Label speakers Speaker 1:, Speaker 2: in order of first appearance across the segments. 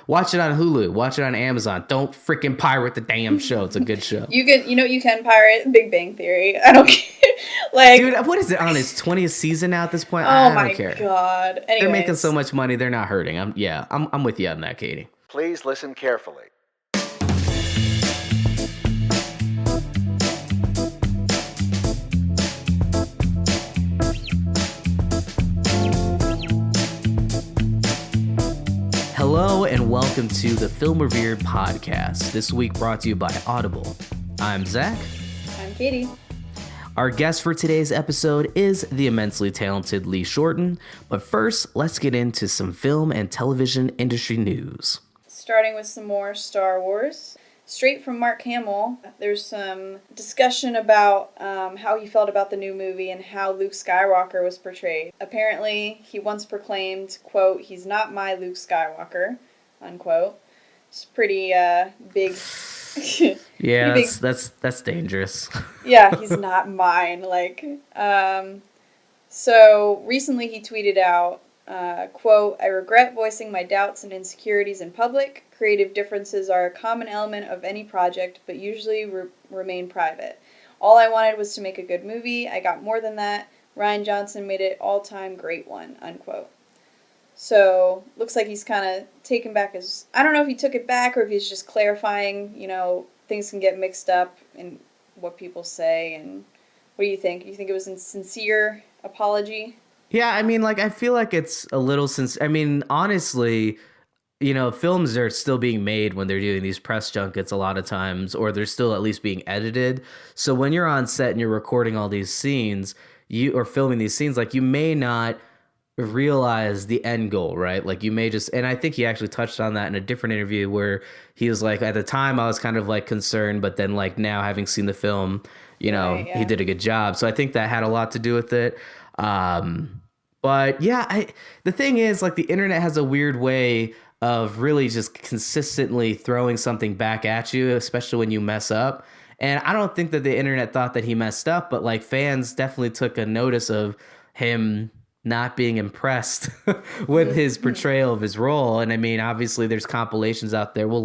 Speaker 1: Watch it on Hulu. Watch it on Amazon. Don't freaking pirate the damn show. It's a good show.
Speaker 2: You can pirate Big Bang Theory. I don't care. Like,
Speaker 1: dude, what is it on its 20th season now at this point?
Speaker 2: Oh
Speaker 1: I don't care.
Speaker 2: God. Anyways.
Speaker 1: They're making so much money. They're not hurting. I'm with you on that, Katie.
Speaker 3: Please listen carefully.
Speaker 1: Hello and welcome to the Film Revered podcast. This week brought to you by Audible. I'm Zach.
Speaker 2: I'm Katie.
Speaker 1: Our guest for today's episode is the immensely talented Lee Shorten. But first, let's get into some film and television industry news.
Speaker 2: Starting with some more Star Wars. Straight from Mark Hamill, there's some discussion about how he felt about the new movie and how Luke Skywalker was portrayed. Apparently, he once proclaimed, quote, "He's not my Luke Skywalker," unquote. It's pretty big.
Speaker 1: Yeah,
Speaker 2: pretty
Speaker 1: that's dangerous.
Speaker 2: Yeah, he's not mine. So recently he tweeted out, quote, "I regret voicing my doubts and insecurities in public. Creative differences are a common element of any project, but usually remain private. All I wanted was to make a good movie. I got more than that. Rian Johnson made it all-time great one," unquote. So, looks like he's kind of taken back his... I don't know if he took it back or if he's just clarifying, things can get mixed up in what people say. And what do you think? Do you think it was a sincere apology?
Speaker 1: Yeah, I feel like it's a little honestly, films are still being made when they're doing these press junkets a lot of times, or they're still at least being edited. So when you're on set and you're recording all these scenes, or filming these scenes, you may not realize the end goal, right? You may just, and I think he actually touched on that in a different interview where he was like, at the time I was kind of concerned, but then now having seen the film, right, yeah, he did a good job. So I think that had a lot to do with it. But yeah, the thing is, the internet has a weird way of really just consistently throwing something back at you, especially when you mess up. And I don't think that the internet thought that he messed up, but fans definitely took a notice of him not being impressed with his portrayal of his role. And obviously there's compilations out there. I'll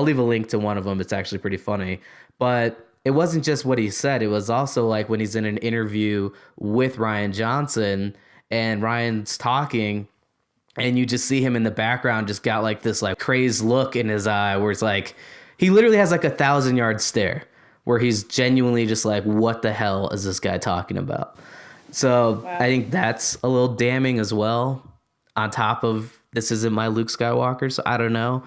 Speaker 1: leave a link to one of them. It's actually pretty funny. But it wasn't just what he said. It was also when he's in an interview with Rian Johnson and Ryan's talking, and you just see him in the background just got this crazed look in his eye where it's he literally has a 1,000-yard stare where he's genuinely just what the hell is this guy talking about? So wow. I think that's a little damning as well, on top of this isn't my Luke Skywalker, so I don't know.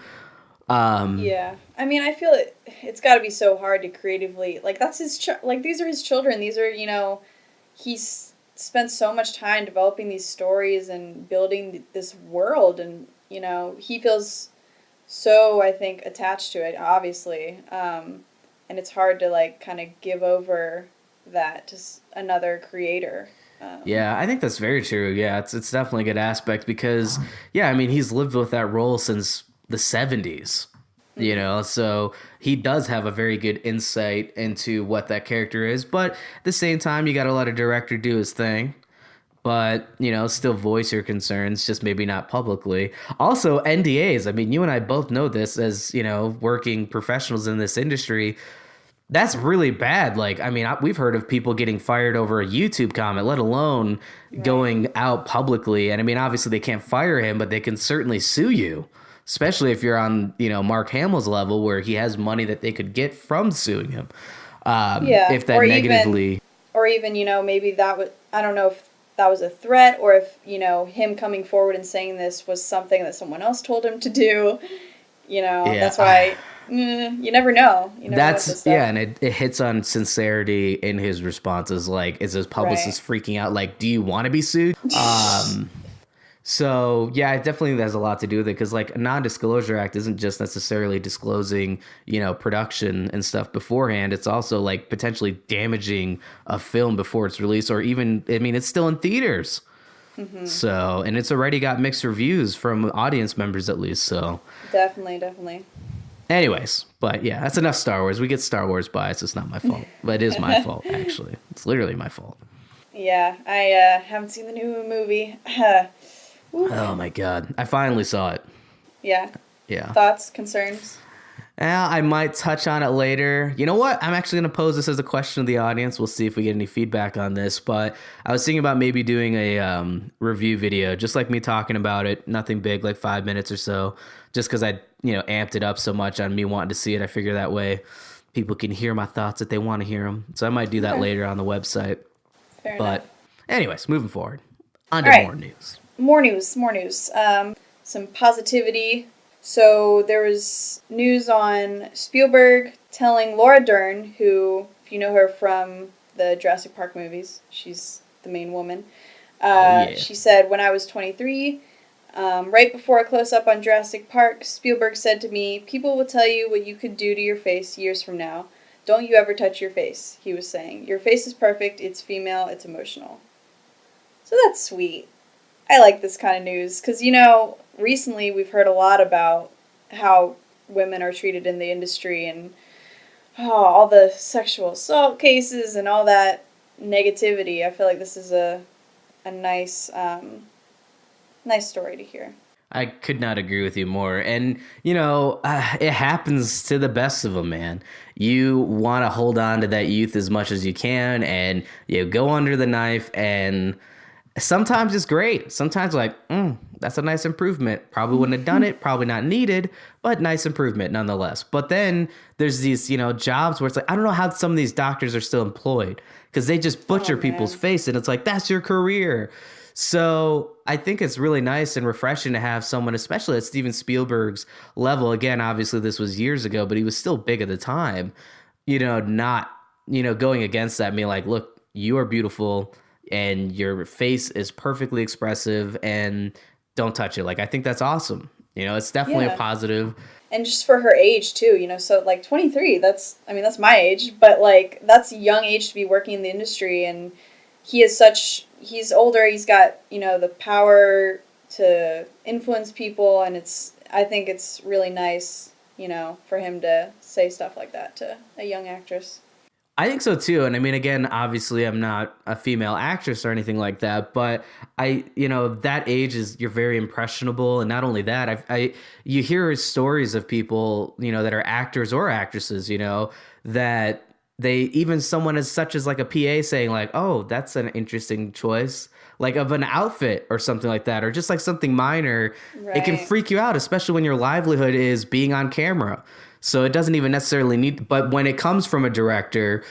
Speaker 2: Yeah. I feel it's got to be so hard to creatively, that's his, these are his children. These are, he's spent so much time developing these stories and building this world, and, he feels so, I think, attached to it, obviously. And it's hard to, kind of give over that to another creator.
Speaker 1: Yeah, I think that's very true. Yeah, it's definitely a good aspect because, yeah, he's lived with that role since the 70s, so he does have a very good insight into what that character is. But at the same time, you got to let a director do his thing, but, still voice your concerns, just maybe not publicly. Also, NDAs. You and I both know this as, working professionals in this industry. That's really bad. We've heard of people getting fired over a YouTube comment, let alone going out publicly. And obviously they can't fire him, but they can certainly sue you, especially if you're on, Mark Hamill's level where he has money that they could get from suing him. If that negatively.
Speaker 2: Or even, maybe that was, I don't know if that was a threat or if, him coming forward and saying this was something that someone else told him to do. That's why... you never know.
Speaker 1: And it hits on sincerity in his responses. Is his publicist freaking out? Do you want to be sued? So yeah, it definitely has a lot to do with it because a non-disclosure act isn't just necessarily disclosing, production and stuff beforehand. It's also potentially damaging a film before it's released, or even, it's still in theaters. Mm-hmm. So, and it's already got mixed reviews from audience members at least. So
Speaker 2: definitely.
Speaker 1: Anyways, but yeah, that's enough Star Wars. We get Star Wars bias. It's not my fault, but it is my fault, actually. It's literally my fault.
Speaker 2: Yeah, I haven't seen the new movie.
Speaker 1: Oh my God. I finally saw it.
Speaker 2: Yeah.
Speaker 1: Yeah.
Speaker 2: Thoughts, concerns?
Speaker 1: I might touch on it later. You know what? I'm actually going to pose this as a question to the audience. We'll see if we get any feedback on this. But I was thinking about maybe doing a review video, just like me talking about it. Nothing big, like 5 minutes or so. Just because I, amped it up so much on me wanting to see it. I figure that way people can hear my thoughts if they want to hear them. So I might do that later on the website.
Speaker 2: Fair
Speaker 1: But
Speaker 2: enough.
Speaker 1: anyways, moving forward. On to
Speaker 2: All right.
Speaker 1: more news.
Speaker 2: More news. Some positivity. So there was news on Spielberg telling Laura Dern, who, if you know her from the Jurassic Park movies, she's the main woman.
Speaker 1: Yeah.
Speaker 2: She said, when I was 23, right before a close-up on Jurassic Park, Spielberg said to me, people will tell you what you could do to your face years from now. Don't you ever touch your face, he was saying. Your face is perfect, it's female, it's emotional. So that's sweet. I like this kind of news because, recently we've heard a lot about how women are treated in the industry and all the sexual assault cases and all that negativity. I feel like this is a nice nice story to hear.
Speaker 1: I could not agree with you more. And, it happens to the best of them, man. You want to hold on to that youth as much as you can and you go under the knife. And sometimes it's great. Sometimes that's a nice improvement. Probably wouldn't have done it. Probably not needed, but nice improvement nonetheless. But then there's these, jobs where it's like, I don't know how some of these doctors are still employed because they just butcher people's face. And it's like, that's your career. So I think it's really nice and refreshing to have someone, especially at Steven Spielberg's level. Again, obviously this was years ago, but he was still big at the time, not, going against that, being like, look, you are beautiful and your face is perfectly expressive and don't touch it. Like, I think that's awesome. It's definitely a positive.
Speaker 2: And just for her age too, so like 23, that's my age, but like that's a young age to be working in the industry. And he's older, he's got, the power to influence people, and I think it's really nice, for him to say stuff like that to a young actress.
Speaker 1: I think so too. And I mean, again, obviously I'm not a female actress or anything like that, but that age you're very impressionable. And not only that, you hear stories of people, that are actors or actresses, that even someone as such as like a PA saying like, oh, that's an interesting choice, like of an outfit or something like that, or just like something minor. Right. It can freak you out, especially when your livelihood is being on camera. So it doesn't even necessarily need, but when it comes from a director,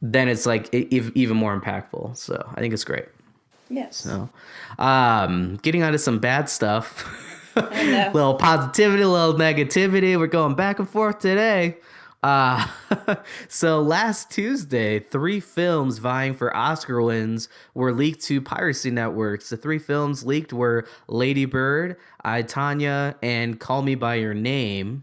Speaker 1: then it's like even more impactful. So I think it's great.
Speaker 2: Yes.
Speaker 1: So, getting on to some bad stuff, little positivity, a little negativity. We're going back and forth today. So last Tuesday, 3 films vying for Oscar wins were leaked to piracy networks. The 3 films leaked were Lady Bird, I, Tanya, and Call Me By Your Name.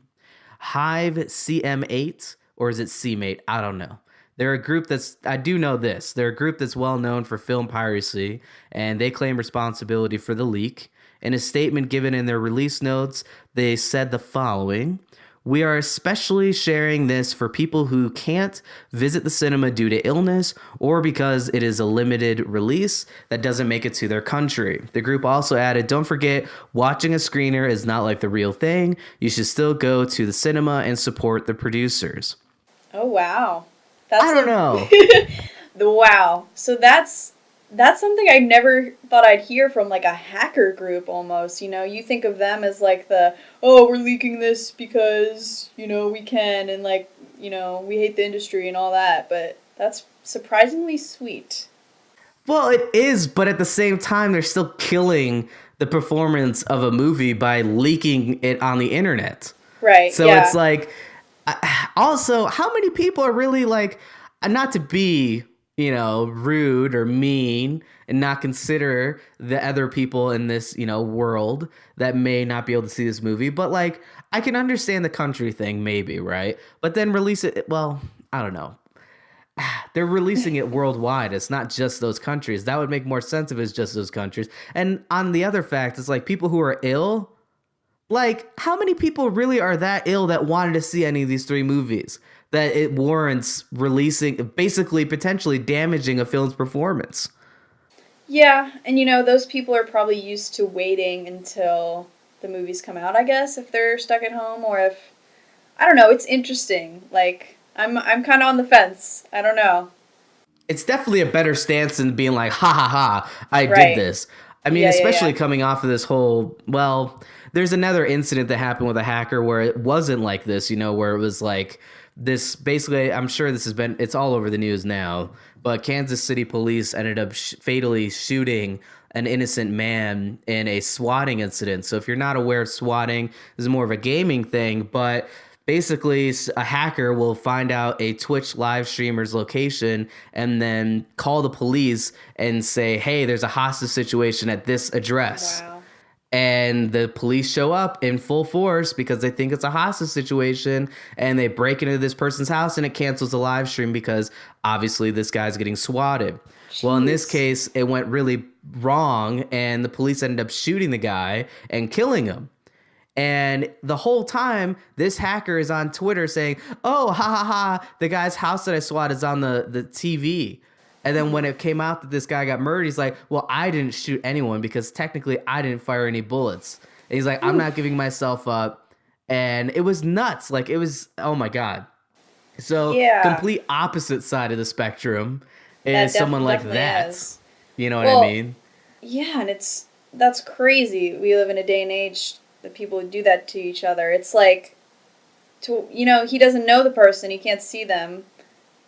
Speaker 1: Hive CM8, or is it CMate? I don't know. They're a group I do know this. They're a group that's well known for film piracy, and they claim responsibility for the leak. In a statement given in their release notes, they said the following: "We are especially sharing this for people who can't visit the cinema due to illness or because it is a limited release that doesn't make it to their country." The group also added, "Don't forget, watching a screener is not like the real thing. You should still go to the cinema and support the producers."
Speaker 2: Oh, wow.
Speaker 1: I don't know.
Speaker 2: Wow. So that's something I never thought I'd hear from like a hacker group almost. You think of them as like we're leaking this because, we can, and like, we hate the industry and all that, but that's surprisingly sweet.
Speaker 1: Well, it is, but at the same time, they're still killing the performance of a movie by leaking it on the internet.
Speaker 2: Right.
Speaker 1: So it's like, also, how many people are really like, not to be, rude or mean and not consider the other people in this, world that may not be able to see this movie, but like, I can understand the country thing maybe, right? But then release it, well, I don't know. They're releasing it worldwide. It's not just those countries. That would make more sense if it's just those countries. And on the other fact, it's like people who are ill, like how many people really are that ill that wanted to see any of these 3 movies that it warrants releasing, basically potentially damaging a film's performance?
Speaker 2: Yeah, and those people are probably used to waiting until the movies come out, I guess, if they're stuck at home, or if, I don't know, it's interesting. Like, I'm kind of on the fence. I don't know.
Speaker 1: It's definitely a better stance than being like, ha ha ha, I did
Speaker 2: Right.
Speaker 1: this. I mean,
Speaker 2: Yeah, yeah,
Speaker 1: especially
Speaker 2: yeah.
Speaker 1: coming off of this whole, well, there's another incident that happened with a hacker where it wasn't like this, where it was like this, basically, I'm sure this has been, it's all over the news now, but Kansas City police ended up fatally shooting an innocent man in a swatting incident. So if you're not aware of swatting, this is more of a gaming thing, but basically a hacker will find out a Twitch live streamer's location and then call the police and say, hey, there's a hostage situation at this address.
Speaker 2: Wow.
Speaker 1: And the police show up in full force because they think it's a hostage situation, and they break into this person's house, and it cancels the live stream because obviously this guy's getting swatted. Well, in this
Speaker 2: Jeez.
Speaker 1: case, it went really wrong, and the police ended up shooting the guy and killing him. And the whole time, this hacker is on Twitter saying, oh, ha ha ha, the guy's house that I swat is on the TV. And then when it came out that this guy got murdered, he's like, well, I didn't shoot anyone because technically I didn't fire any bullets. And he's like, I'm not giving myself up. And it was nuts. Like, it was, oh my God. So,
Speaker 2: Yeah.
Speaker 1: complete opposite side of the spectrum is
Speaker 2: That
Speaker 1: someone like
Speaker 2: definitely
Speaker 1: that.
Speaker 2: is.
Speaker 1: You know what
Speaker 2: Well,
Speaker 1: I mean?
Speaker 2: Yeah, and that's crazy. We live in a day and age that people do that to each other. It's like, he doesn't know the person, he can't see them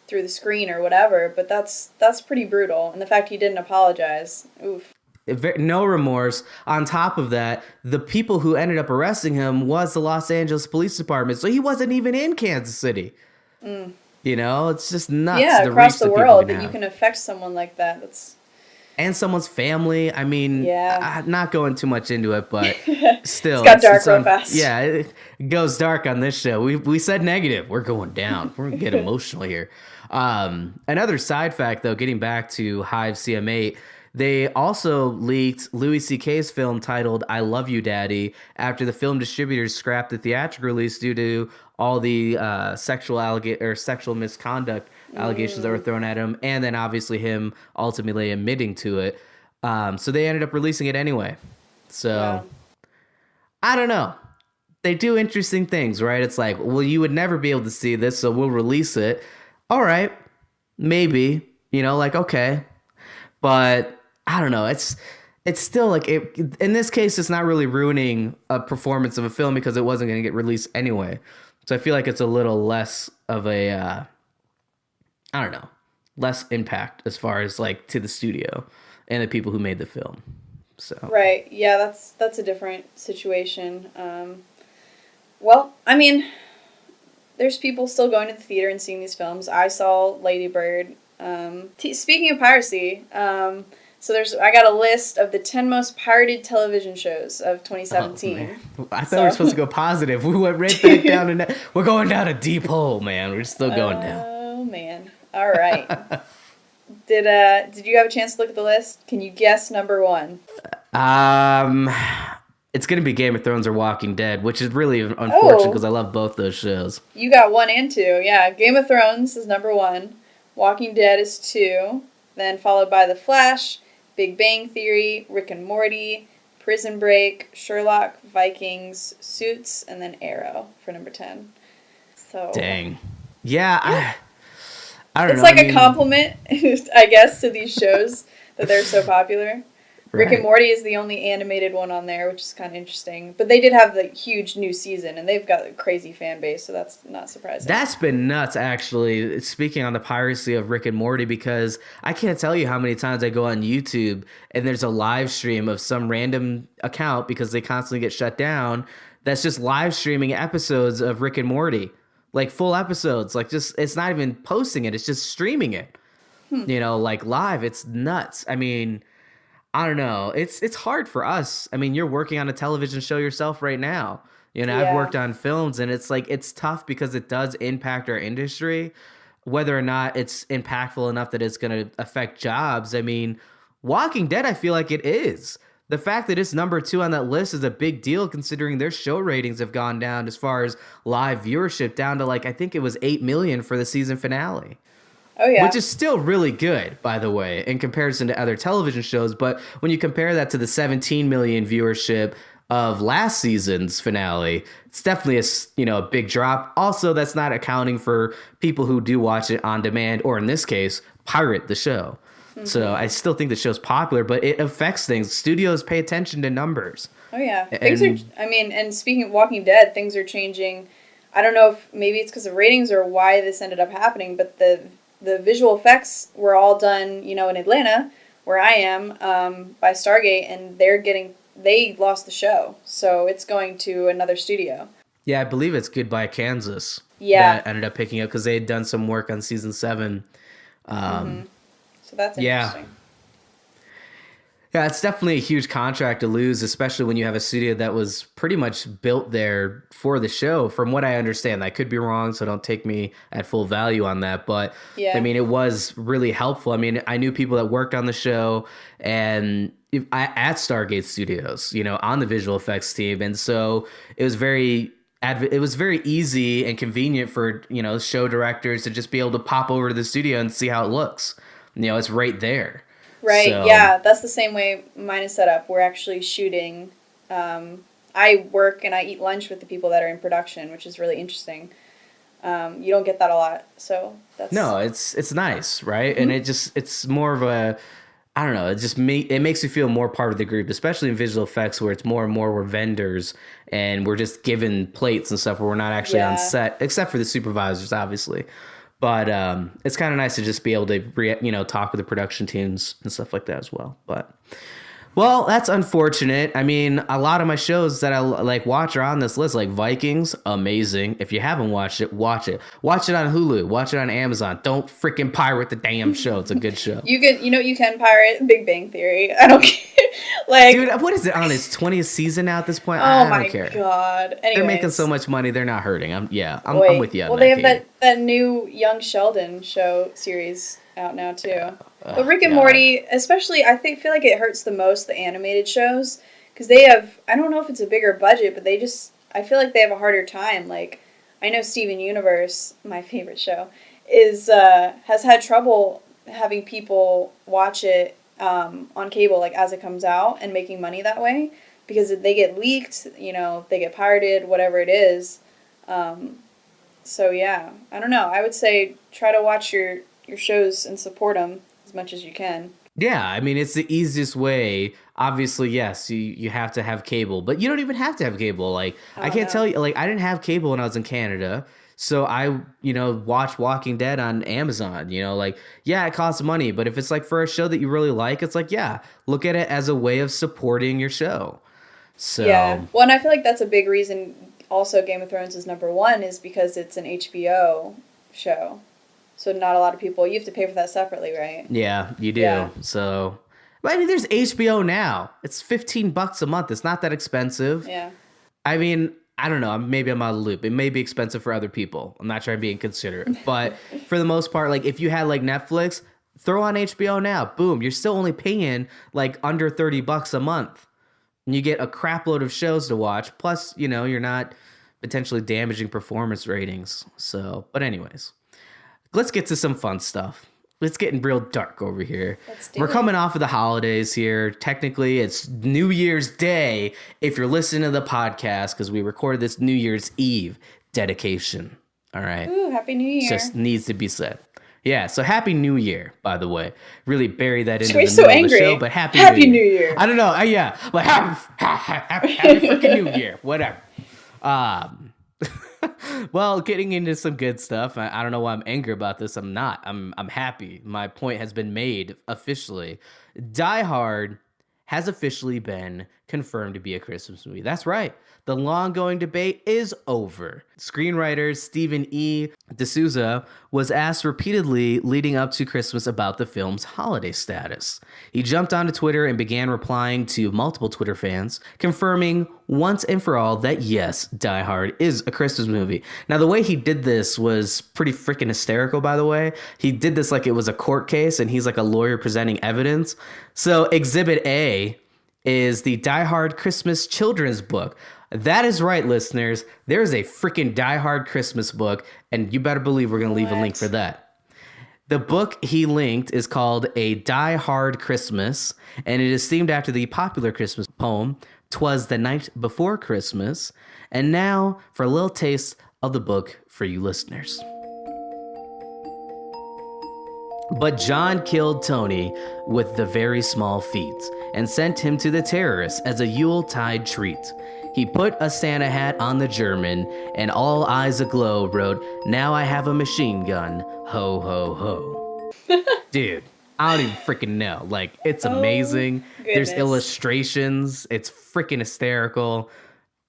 Speaker 2: through the screen or whatever, but that's pretty brutal. And the fact he didn't apologize, oof.
Speaker 1: No remorse. On top of that, the people who ended up arresting him was the Los Angeles Police Department, so he wasn't even in Kansas City. It's just nuts.
Speaker 2: Yeah,
Speaker 1: The
Speaker 2: across
Speaker 1: reach
Speaker 2: the
Speaker 1: that people
Speaker 2: world
Speaker 1: can
Speaker 2: that you
Speaker 1: have.
Speaker 2: can affect someone like that. That's
Speaker 1: And someone's family. I mean,
Speaker 2: Yeah.
Speaker 1: not going too much into it, but still,
Speaker 2: It's got dark real fast.
Speaker 1: Yeah, it goes dark on this show. We said negative. We're going down. We're gonna get emotional here. Another side fact, though, getting back to Hive CM8, they also leaked Louis C.K.'s film titled "I Love You, Daddy" after the film distributors scrapped the theatrical release due to all the sexual misconduct allegations that were thrown at him, and then obviously him ultimately admitting to it. So they ended up releasing it anyway. So
Speaker 2: Wow.
Speaker 1: I don't know. They do interesting things, right? It's like, well, you would never be able to see this, so we'll release it. All right, maybe, like, okay, but I don't know. It's still like in this case, it's not really ruining a performance of a film because it wasn't going to get released anyway. So I feel like it's a little less of a I don't know, less impact as far as like to the studio and the people who made the film. So
Speaker 2: Right. Yeah, that's a different situation. Well, I mean, there's people still going to the theater and seeing these films. I saw Lady Bird. Speaking of piracy, so I got a list of the 10 most pirated television shows of 2017.
Speaker 1: man. I thought we were supposed to go positive. We went right back down to we're going down a deep hole, man. We're still going down.
Speaker 2: Oh man. All right. Did you have a chance to look at the list? Can you guess number one?
Speaker 1: It's gonna be Game of Thrones or Walking Dead, which is really unfortunate because I love both those shows.
Speaker 2: You got 1 and 2. Yeah, Game of Thrones is number 1. Walking Dead is 2. Then followed by The Flash, Big Bang Theory, Rick and Morty, Prison Break, Sherlock, Vikings, Suits, and then Arrow for number 10. So
Speaker 1: Dang. Yeah. I don't
Speaker 2: it's
Speaker 1: know.
Speaker 2: like a compliment, I guess, to these shows that they're so popular. Rick and
Speaker 1: Right.
Speaker 2: Morty is the only animated one on there, which is kind of interesting. But they did have the huge new season, and they've got a crazy fan base, so that's not surprising.
Speaker 1: That's been nuts, actually. Speaking on the piracy of Rick and Morty, because I can't tell you how many times I go on YouTube and there's a live stream of some random account because they constantly get shut down. That's just live streaming episodes of Rick and Morty, like full episodes. Like just it's not even posting it; it's just streaming it. Like live. It's nuts. I mean, I don't know. It's hard for us. I mean, you're working on a television show yourself right now. I've
Speaker 2: Yeah.
Speaker 1: worked on films, and it's like it's tough because it does impact our industry, whether or not it's impactful enough that it's going to affect jobs. I mean, Walking Dead, I feel like it is. The fact that it's number 2 on that list is a big deal considering their show ratings have gone down as far as live viewership down to like I think it was 8 million for the season finale.
Speaker 2: Oh, yeah.
Speaker 1: Which is still really good, by the way, in comparison to other television shows. But when you compare that to the 17 million viewership of last season's finale, it's definitely a big drop. Also, that's not accounting for people who do watch it on demand, or in this case, pirate the show. So I still think the show's popular, but it affects things. Studios pay attention to numbers.
Speaker 2: Oh yeah, and speaking of Walking Dead, things are changing. I don't know if maybe it's because of ratings or why this ended up happening, but the visual effects were all done, in Atlanta, where I am, by Stargate, and they lost the show, so it's going to another studio.
Speaker 1: Yeah, I believe it's Goodbye Kansas.
Speaker 2: Yeah,
Speaker 1: that ended up picking up because they had done some work on season 7.
Speaker 2: So that's interesting.
Speaker 1: Yeah, it's definitely a huge contract to lose, especially when you have a studio that was pretty much built there for the show, from what I understand. I could be wrong, so don't take me at full value on that. But,
Speaker 2: yeah.
Speaker 1: I mean, it was really helpful. I mean, I knew people that worked on the show and at Stargate Studios, on the visual effects team. And so it was very easy and convenient for, show directors to just be able to pop over to the studio and see how it looks. It's right there.
Speaker 2: Right,
Speaker 1: so,
Speaker 2: yeah, that's the same way mine is set up. We're actually shooting. I work and I eat lunch with the people that are in production, which is really interesting. You don't get that a lot, so that's...
Speaker 1: No, it's nice, right? Mm-hmm. And it's more of a, I don't know, it makes you feel more part of the group, especially in visual effects where it's more and more we're vendors and we're just given plates and stuff where we're not actually on set, except for the supervisors, obviously. But it's kind of nice to just be able to, talk with the production teams and stuff like that as well. But, well, that's unfortunate. I mean, a lot of my shows that I watch are on this list, like Vikings, amazing. If you haven't watched it, watch it. Watch it on Hulu. Watch it on Amazon. Don't freaking pirate the damn show. It's a good show.
Speaker 2: You can pirate Big Bang Theory. I don't care.
Speaker 1: Dude, what is it on its 20th season now at this point?
Speaker 2: I
Speaker 1: don't care.
Speaker 2: Oh my god. Anyways.
Speaker 1: They're making so much money, they're not hurting. I'm with you on that.
Speaker 2: Well, they have that new Young Sheldon show series out now too. But Rick and Morty, especially, feel like it hurts the most the animated shows because they have, I don't know if it's a bigger budget, but I feel like they have a harder time. Like, I know Steven Universe, my favorite show, has had trouble having people watch it on cable, like as it comes out, and making money that way because they get leaked, they get pirated, whatever it is. So yeah, I don't know. I would say try to watch your shows and support them as much as you can.
Speaker 1: Yeah, I mean, it's the easiest way. Obviously, yes, you have to have cable, but you don't even have to have cable. Like, I can't tell you, I didn't have cable when I was in Canada. So I, watch Walking Dead on Amazon, it costs money, but if it's for a show that you really like, it's look at it as a way of supporting your show. So
Speaker 2: yeah. Well, and I feel like that's a big reason also Game of Thrones is number 1 is because it's an HBO show. So not a lot of people, you have to pay for that separately, right?
Speaker 1: Yeah, you do. Yeah. So, I mean, there's HBO now. It's $15 a month. It's not that expensive.
Speaker 2: Yeah.
Speaker 1: I mean, I don't know. Maybe I'm out of the loop. It may be expensive for other people. I'm not trying to be inconsiderate. But for the most part, if you had Netflix, throw on HBO now. Boom. You're still only paying under $30 a month. And you get a crap load of shows to watch. Plus, you're not potentially damaging performance ratings. So, but anyways, let's get to some fun stuff. It's getting real dark over here. We're coming off of the holidays here. Technically, it's New Year's Day if you're listening to the podcast because we recorded this New Year's Eve dedication. All right.
Speaker 2: Ooh, Happy New Year.
Speaker 1: Just needs to be said. Yeah, so Happy New Year, by the way. Really bury that into
Speaker 2: the
Speaker 1: middle of the show, but Happy
Speaker 2: New Year.
Speaker 1: I don't know. Yeah, happy freaking New Year. Whatever. Well, getting into some good stuff. I don't know why I'm angry about this. I'm not. I'm happy. My point has been made officially. Die Hard has officially been confirmed to be a Christmas movie. That's right. The long-going debate is over. Screenwriter Stephen E. D'Souza was asked repeatedly leading up to Christmas about the film's holiday status. He jumped onto Twitter and began replying to multiple Twitter fans, confirming once and for all that yes, Die Hard is a Christmas movie. Now, the way he did this was pretty freaking hysterical, by the way. He did this like it was a court case, and he's like a lawyer presenting evidence. So Exhibit A is the Die Hard Christmas children's book. That is right, listeners. There is a freaking Die Hard Christmas book, and you better believe we're going to leave a link for that. The book he linked is called A Die Hard Christmas, and it is themed after the popular Christmas poem 'Twas the Night Before Christmas. And now for a little taste of the book for you listeners. But John killed Tony with the very small feet and sent him to the terrorists as a Yuletide treat. He put a Santa hat on the German, and all eyes aglow wrote, "Now I have a machine gun, ho, ho, ho." Dude, I don't even freaking know. Like, it's amazing. There's illustrations. It's freaking hysterical.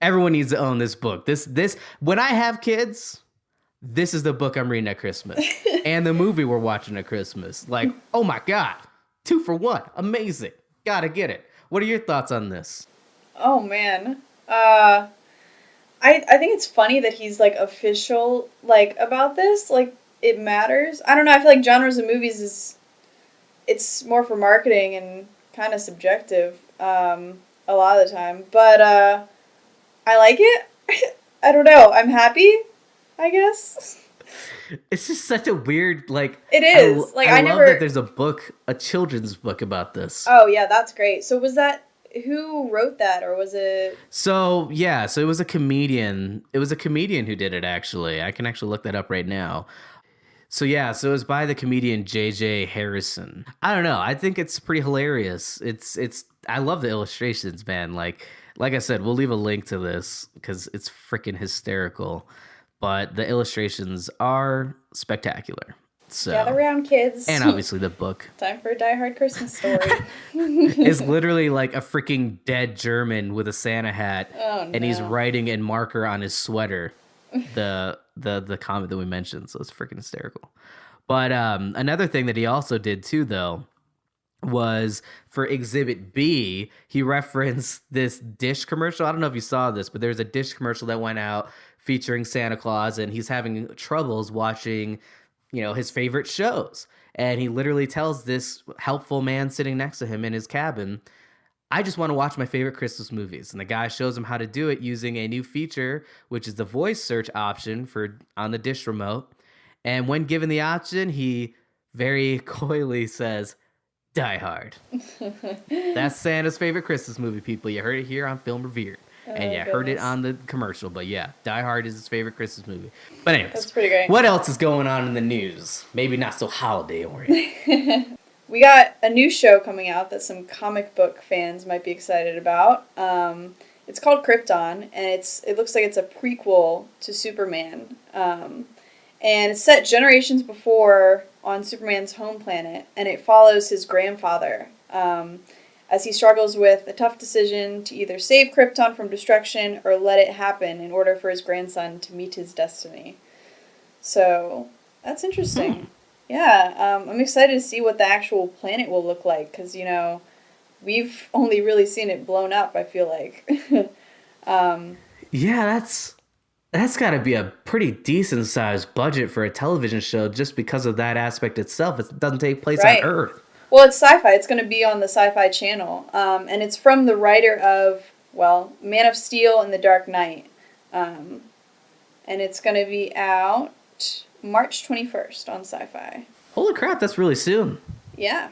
Speaker 1: Everyone needs to own this book. This when I have kids, this is the book I'm reading at Christmas. And the movie we're watching at Christmas. Like, oh my God. 2 for 1. Amazing. Gotta get it. What are your thoughts on this?
Speaker 2: Oh man. I think it's funny that he's like official like about this. Like it matters. I don't know, I feel like genres of movies it's more for marketing and kind of subjective a lot of the time. But I like it. I don't know. I'm happy, I guess.
Speaker 1: It's just such a weird, like...
Speaker 2: It is.
Speaker 1: I love that there's a children's book about this.
Speaker 2: Oh, yeah, that's great. So was that... Who wrote that, or was it...
Speaker 1: So it was a comedian. It was a comedian who did it, actually. I can actually look that up right now. So it was by the comedian J.J. Harrison. I don't know. I think it's pretty hilarious. I love the illustrations, man. Like I said, we'll leave a link to this because it's freaking hysterical. But the illustrations are spectacular. So,
Speaker 2: gather around, kids.
Speaker 1: And obviously the book.
Speaker 2: Time for a Die Hard Christmas story.
Speaker 1: It's literally like a freaking dead German with a Santa hat.
Speaker 2: Oh, no.
Speaker 1: And he's writing in marker on his sweater the comment that we mentioned. So it's freaking hysterical. But another thing that he also did too, though, was for Exhibit B, he referenced this Dish commercial. I don't know if you saw this, but there's a Dish commercial that went out featuring Santa Claus, and he's having troubles watching, his favorite shows. And he literally tells this helpful man sitting next to him in his cabin, "I just want to watch my favorite Christmas movies." And the guy shows him how to do it using a new feature, which is the voice search option on the Dish remote. And when given the option, he very coyly says, "Die Hard." That's Santa's favorite Christmas movie, people. You heard it here on Film Revered. And heard it on the commercial. But yeah, Die Hard is his favorite Christmas movie. But anyways,
Speaker 2: that's pretty great.
Speaker 1: What else is going on in the news? Maybe not so holiday oriented.
Speaker 2: We got a new show coming out that some comic book fans might be excited about. It's called Krypton, and it looks like it's a prequel to Superman. And it's set generations before on Superman's home planet, and it follows his grandfather as he struggles with a tough decision to either save Krypton from destruction or let it happen in order for his grandson to meet his destiny. So that's interesting. Yeah, I'm excited to see what the actual planet will look like, because, we've only really seen it blown up, I feel like.
Speaker 1: Yeah, that's got to be a pretty decent sized budget for a television show just because of that aspect itself. It doesn't take place on Earth.
Speaker 2: Well, it's sci-fi. It's going to be on the Sci-Fi Channel. And it's from the writer of, Man of Steel and The Dark Knight. And it's going to be out March 21st on Sci-Fi.
Speaker 1: Holy crap, that's really soon.
Speaker 2: Yeah.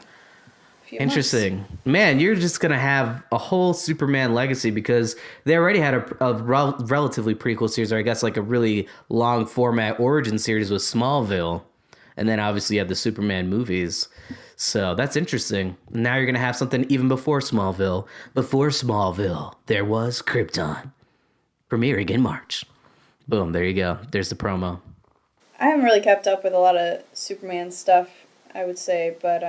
Speaker 1: Interesting. Months. Man, you're just going to have a whole Superman legacy because they already had a relatively prequel series, or I guess like a really long format origin series with Smallville. And then obviously you have the Superman movies. So that's interesting. Now you're going to have something even before Smallville. Before Smallville, there was Krypton. Premiering in March. Boom, there you go. There's the promo.
Speaker 2: I haven't really kept up with a lot of Superman stuff, I would say, but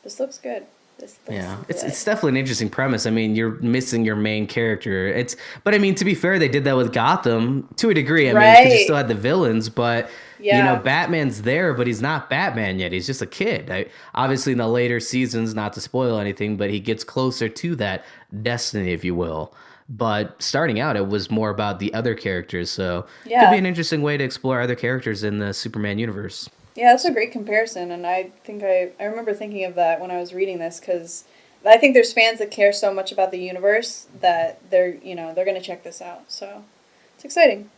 Speaker 2: this looks good.
Speaker 1: It's definitely an interesting premise. I mean, you're missing your main character. But I mean, to be fair, they did that with Gotham to a degree. I mean, because you still had the villains, but Batman's there, but he's not Batman yet. He's just a kid. Obviously, in the later seasons, not to spoil anything, but he gets closer to that destiny, if you will. But starting out, it was more about the other characters. So it could be an interesting way to explore other characters in the Superman universe.
Speaker 2: Yeah, that's a great comparison, and I think I remember thinking of that when I was reading this, because I think there's fans that care so much about the universe that they're going to check this out. So it's exciting.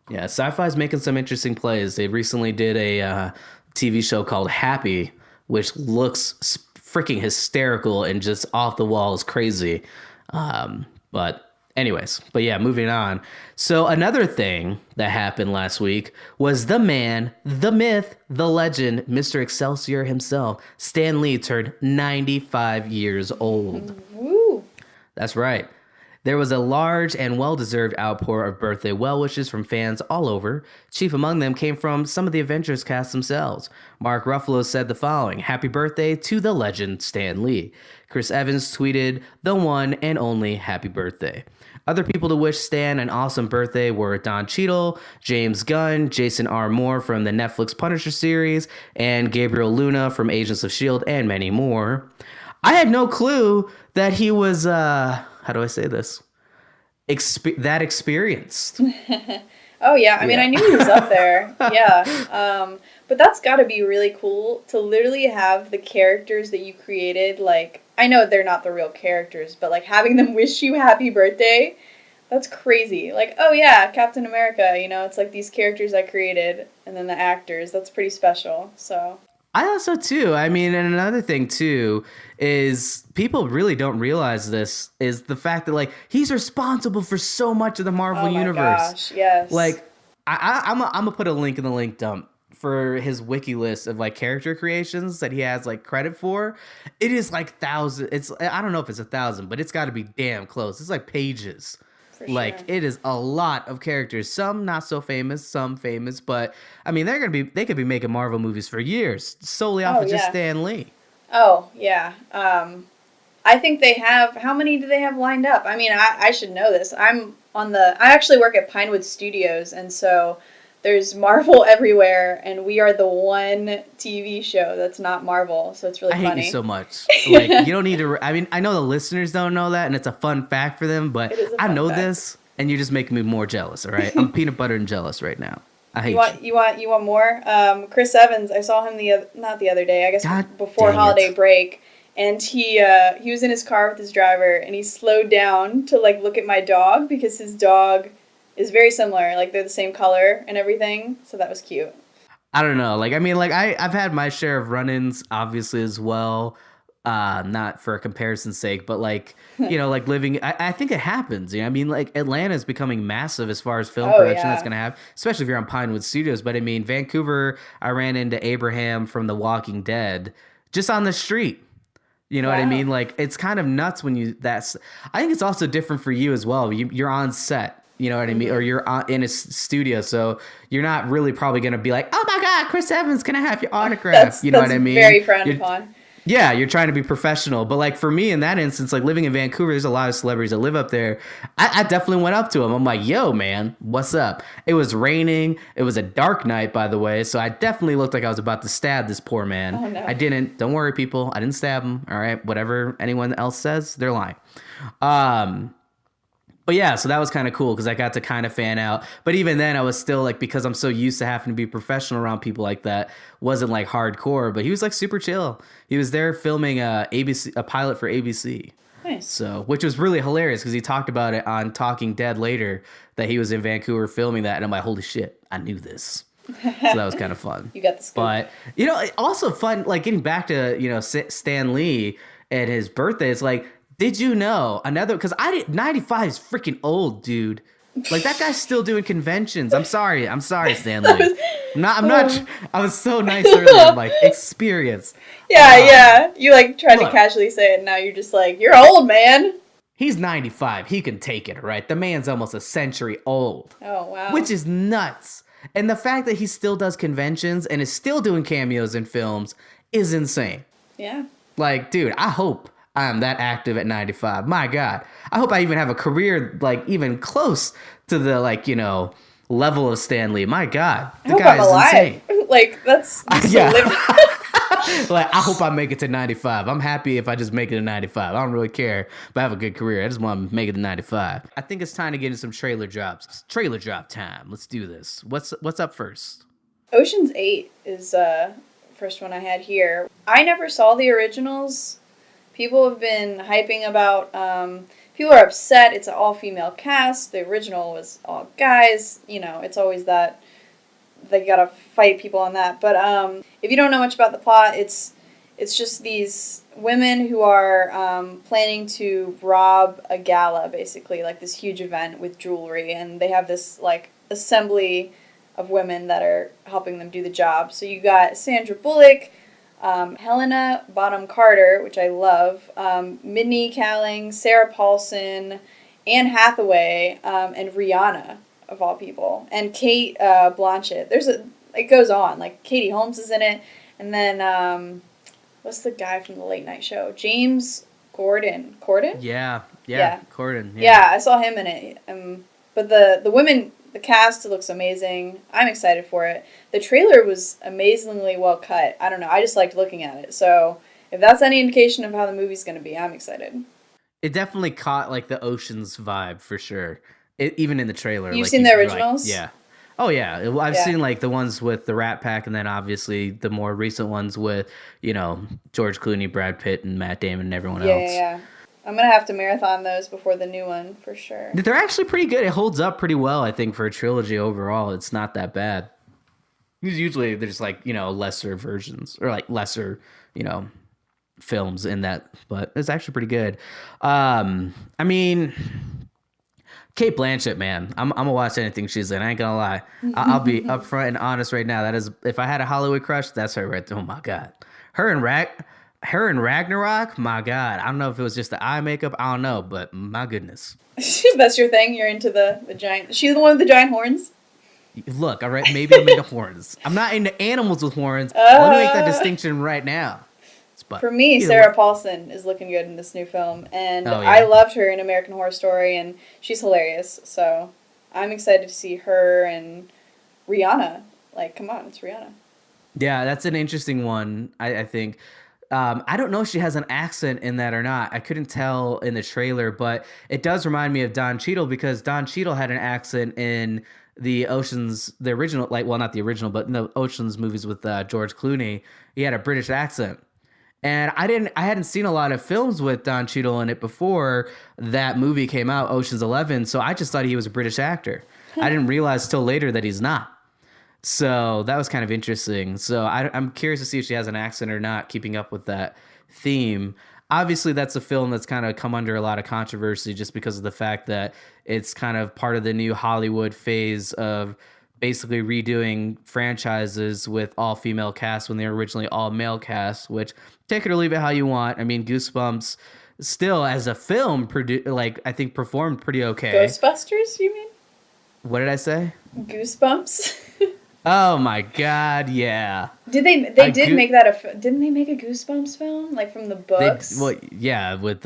Speaker 1: Yeah, Sci-Fi's making some interesting plays. They recently did a TV show called Happy, which looks freaking hysterical and just off the walls crazy. But Anyways, but yeah, moving on. So another thing that happened last week was the man, the myth, the legend, Mr. Excelsior himself, Stan Lee, turned 95 years old.
Speaker 2: Woo!
Speaker 1: That's right. There was a large and well-deserved outpour of birthday well wishes from fans all over. Chief among them came from some of the Avengers cast themselves. Mark Ruffalo said the following: "Happy birthday to the legend Stan Lee." Chris Evans tweeted, "The one and only happy birthday." Other people to wish Stan an awesome birthday were Don Cheadle, James Gunn, Jason R. Moore from the Netflix Punisher series, and Gabriel Luna from Agents of S.H.I.E.L.D., and many more. I had no clue that he was, how do I say this? That experienced.
Speaker 2: Oh yeah, I mean, I knew he was up there. Yeah. But that's got to be really cool to literally have the characters that you created, like, I know they're not the real characters, but like having them wish you happy birthday, that's crazy. Like, oh yeah, Captain America, it's like these characters I created and then the actors. That's pretty special. So
Speaker 1: I also too. I mean, and another thing too is people really don't realize this is the fact that like he's responsible for so much of the Marvel universe.
Speaker 2: Gosh, yes.
Speaker 1: Like I'm gonna put a link in the link dump for his wiki list of like character creations that he has like credit for. It is like thousands. It's I don't know if it's 1,000, but it's got to be damn close. It's like pages.
Speaker 2: For
Speaker 1: like
Speaker 2: sure.
Speaker 1: It is a lot of characters. Some not so famous, some famous, but I mean they could be making Marvel movies for years solely off of just Stan Lee.
Speaker 2: Oh yeah. I think they have. How many do they have lined up? I mean, I should know this. I actually work at Pinewood Studios, and so there's Marvel everywhere, and we are the one TV show that's not Marvel, so it's really funny.
Speaker 1: I hate you so much. Like, you don't need to... I mean, I know the listeners don't know that, and it's a fun fact for them, but I know this, and you're just making me more jealous, all right? I'm peanut butter and jealous right now. I hate you.
Speaker 2: You want more? Chris Evans, I saw him not the other day, I guess before holiday break, and he was in his car with his driver, and he slowed down to, like, look at my dog, because his dog is very similar. Like, they're the same color and everything, so that was cute.
Speaker 1: I don't know. Like, I mean, like, I've had my share of run-ins, obviously, as well. Not for comparison's sake, but, like, like living... I think it happens. I mean, like, Atlanta is becoming massive as far as film production that's going to have, especially if you're on Pinewood Studios. But, I mean, Vancouver, I ran into Abraham from The Walking Dead just on the street. You know what I mean? Like, it's kind of nuts when I think it's also different for you as well. You're on set. You know what I mean? Or you're in a studio, so you're not really probably going to be like, oh my God, Chris Evans, can I have your autograph? You know what I mean?
Speaker 2: Very frowned upon.
Speaker 1: Yeah, you're trying to be professional. But like for me in that instance, like living in Vancouver, there's a lot of celebrities that live up there. I definitely went up to him. I'm like, yo, man, what's up? It was raining. It was a dark night, by the way. So I definitely looked like I was about to stab this poor man.
Speaker 2: Oh, no.
Speaker 1: I didn't. Don't worry, people. I didn't stab him. All right. Whatever anyone else says, they're lying. But yeah, so that was kind of cool because I got to kind of fan out. But even then, I was still like, because I'm so used to having to be professional around people like that, wasn't like hardcore. But he was like super chill. He was there filming a pilot for ABC.
Speaker 2: Nice.
Speaker 1: So, which was really hilarious because he talked about it on Talking Dead later that he was in Vancouver filming that, and I'm like, holy shit, I knew this. So that was kind of fun.
Speaker 2: You got the scoop.
Speaker 1: But also fun, like getting back to Stan Lee and his birthday. It's like, did you know because 95 is freaking old, dude. Like that guy's still doing conventions. I'm sorry, Stanley. I was so nice earlier. I'm like, experience.
Speaker 2: Yeah. You like tried to casually say it, and now you're just like, you're old, man.
Speaker 1: He's 95. He can take it, right? The man's almost a century old.
Speaker 2: Oh wow.
Speaker 1: Which is nuts. And the fact that he still does conventions and is still doing cameos in films is insane.
Speaker 2: Yeah.
Speaker 1: Like, dude, I hope I'm that active at 95. My God. I hope I even have a career, like, even close to the, like, level of Stan Lee. My God. The guy is insane.
Speaker 2: Like, that's
Speaker 1: yeah. Like, I hope I make it to 95. I'm happy if I just make it to 95. I don't really care if I have a good career. I just want to make it to 95. I think it's time to get into some trailer drops. Trailer drop time. Let's do this. What's up first?
Speaker 2: Ocean's 8 is first one I had here. I never saw the originals. People have been hyping about, people are upset. It's an all-female cast. The original was all guys. It's always that they gotta fight people on that. But if you don't know much about the plot, it's it's just these women who are planning to rob a gala, basically, like this huge event with jewelry, and they have this like assembly of women that are helping them do the job. So you got Sandra Bullock, Helena Bonham Carter, which I love, Minnie Kaling, Sarah Paulson, Anne Hathaway, and Rihanna, of all people, and Kate Blanchett. It goes on. Like, Katie Holmes is in it, and then, what's the guy from the Late Night Show? James Corden?
Speaker 1: Yeah, Corden.
Speaker 2: Yeah, I saw him in it. But the women, the cast looks amazing. I'm excited for it. The trailer was amazingly well cut. I don't know. I just liked looking at it. So if that's any indication of how the movie's going to be, I'm excited.
Speaker 1: It definitely caught like the Ocean's vibe for sure. Even in the trailer.
Speaker 2: You've
Speaker 1: like,
Speaker 2: seen the originals?
Speaker 1: Like, yeah. Oh yeah, I've seen like the ones with the Rat Pack, and then obviously the more recent ones with, you know, George Clooney, Brad Pitt, and Matt Damon, and everyone else.
Speaker 2: Yeah. I'm gonna have to marathon those before the new one for sure.
Speaker 1: They're actually pretty good. It holds up pretty well, I think, for a trilogy overall. It's not that bad. Usually there's like, you know, lesser versions or like lesser, you know, films in that, but it's actually pretty good. I mean, Kate Blanchett, man, I'm gonna watch anything she's in. I ain't gonna lie. I'll be upfront and honest right now. That is, if I had a Hollywood crush, that's her right there. Oh my god, her and Ragnarok. My god, I don't know if it was just the eye makeup. I don't know, but my goodness.
Speaker 2: That's your thing. You're into the giant. She's the one with the giant horns.
Speaker 1: Look, all right, maybe I'm into horns. I'm not into animals with horns. Let me make that distinction right now. But
Speaker 2: for me, Sarah Paulson is looking good in this new film, and I loved her in American Horror Story, and she's hilarious. So I'm excited to see her and Rihanna. Like, come on, it's Rihanna.
Speaker 1: Yeah, that's an interesting one. I think. I don't know if she has an accent in that or not. I couldn't tell in the trailer, but it does remind me of Don Cheadle, because Don Cheadle had an accent in the original, like, well, not the original, but in the Ocean's movies with George Clooney. He had a British accent. And I hadn't seen a lot of films with Don Cheadle in it before that movie came out, Ocean's 11. So I just thought he was a British actor. I didn't realize till later that he's not. So that was kind of interesting. So I'm curious to see if she has an accent or not, keeping up with that theme. Obviously, that's a film that's kind of come under a lot of controversy just because of the fact that it's kind of part of the new Hollywood phase of basically redoing franchises with all-female cast when they were originally all-male cast, which, take it or leave it how you want. I mean, Goosebumps still, as a film, I think performed pretty okay.
Speaker 2: Ghostbusters, you mean?
Speaker 1: What did I say?
Speaker 2: Goosebumps.
Speaker 1: Oh my god, yeah.
Speaker 2: Did they didn't they make a Goosebumps film, like, from the books?
Speaker 1: Yeah, with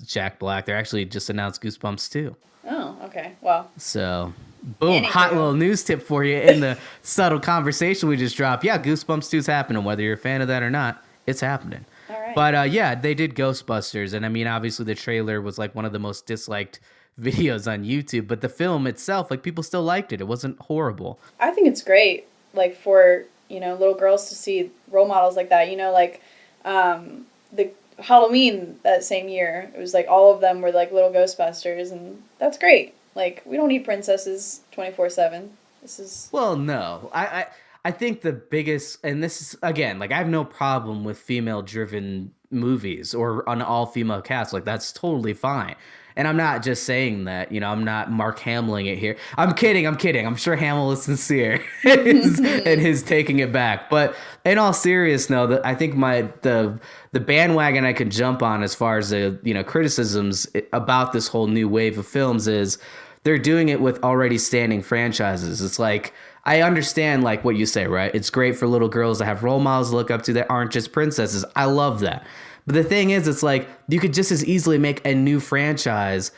Speaker 1: Jack Black. They're actually just announced Goosebumps too.
Speaker 2: Oh, okay. Well.
Speaker 1: So, boom, hot little news tip for you in the subtle conversation we just dropped. Yeah, Goosebumps 2 is happening. Whether you're a fan of that or not, it's happening.
Speaker 2: All right.
Speaker 1: But yeah, they did Ghostbusters. And I mean, obviously the trailer was like one of the most disliked videos on YouTube. But the film itself, like, people still liked it. It wasn't horrible.
Speaker 2: I think it's great, like, for, you know, little girls to see role models like that. You know, like, the Halloween that same year, it was like all of them were like little Ghostbusters, and that's great. Like, we don't need princesses 24/7. This is...
Speaker 1: Well, no. I think the biggest, and this is, again, like, I have no problem with female-driven movies or an all-female cast. Like, that's totally fine. And I'm not just saying that, you know, I'm not Mark Hamilling it here. I'm kidding. I'm sure Hamill is sincere in his taking it back. But in all seriousness, no, I think the bandwagon I could jump on as far as the, you know, criticisms about this whole new wave of films is they're doing it with already standing franchises. It's like, I understand, like, what you say, right? It's great for little girls to have role models to look up to that aren't just princesses. I love that. But the thing is, it's like, you could just as easily make a new franchise.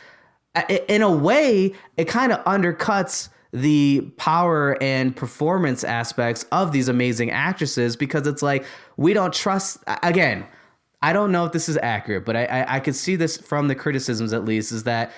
Speaker 1: In a way, it kind of undercuts the power and performance aspects of these amazing actresses, because it's like, we don't trust, again, I don't know if this is accurate, but I could see this from the criticisms, at least, is that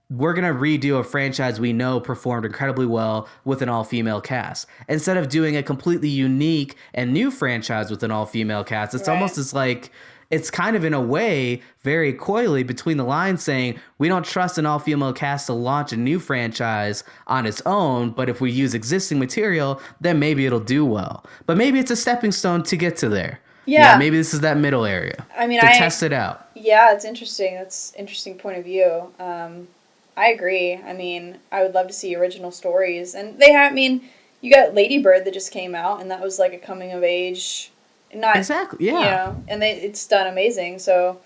Speaker 1: we're going to redo a franchise we know performed incredibly well with an all-female cast. Instead of doing a completely unique and new franchise with an all-female cast, it's almost as like, it's kind of, in a way, very coyly between the lines saying, we don't trust an all-female cast to launch a new franchise on its own, but if we use existing material, then maybe it'll do well. But maybe it's a stepping stone to get to there. Yeah,
Speaker 2: Yeah.
Speaker 1: maybe this is that middle area
Speaker 2: I mean,
Speaker 1: to test it out.
Speaker 2: yeah, it's interesting. That's interesting point of view. I agree. I mean, I would love to see original stories. And I mean, you got Lady Bird that just came out, and that was like a coming of age, not,
Speaker 1: Exactly. Yeah.
Speaker 2: and it's done amazing. So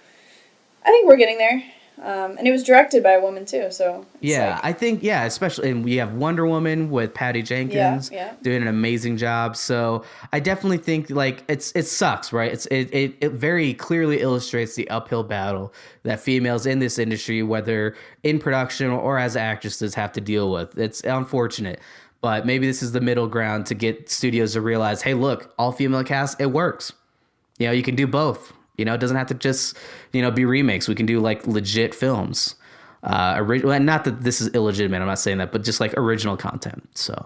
Speaker 2: I think we're getting there. And it was directed by a woman too, so it's
Speaker 1: Yeah,
Speaker 2: like,
Speaker 1: I think especially, and we have Wonder Woman with Patty
Speaker 2: yeah,
Speaker 1: Jenkins
Speaker 2: yeah.
Speaker 1: doing an amazing job. So I definitely think like it sucks, right? It very clearly illustrates the uphill battle that females in this industry, whether in production or as actresses, have to deal with. It's unfortunate, but maybe this is the middle ground to get studios to realize, hey, look, all female cast, it works. You can do both. It doesn't have to just, be remakes. We can do like legit films. Not that this is illegitimate. I'm not saying that, but just like original content. So,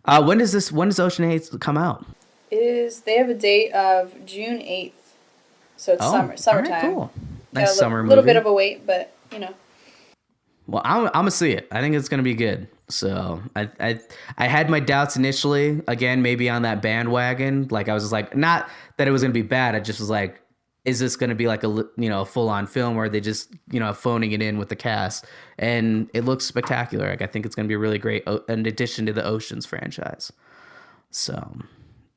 Speaker 1: when does Ocean 8 come out?
Speaker 2: They have a date of June 8th. So it's
Speaker 1: Oh, all right,
Speaker 2: summertime.
Speaker 1: cool.
Speaker 2: Got
Speaker 1: Nice
Speaker 2: a
Speaker 1: summer
Speaker 2: little bit
Speaker 1: movie.
Speaker 2: of a wait, but
Speaker 1: Well, I'm gonna see it. I think it's gonna be good. So I had my doubts initially. Again, maybe on that bandwagon. Like I was just like, not that it was gonna be bad. I just was like, is this gonna be like a full on film, or are they just phoning it in with the cast? And it looks spectacular. Like I think it's gonna be really great in addition to the Oceans franchise. So.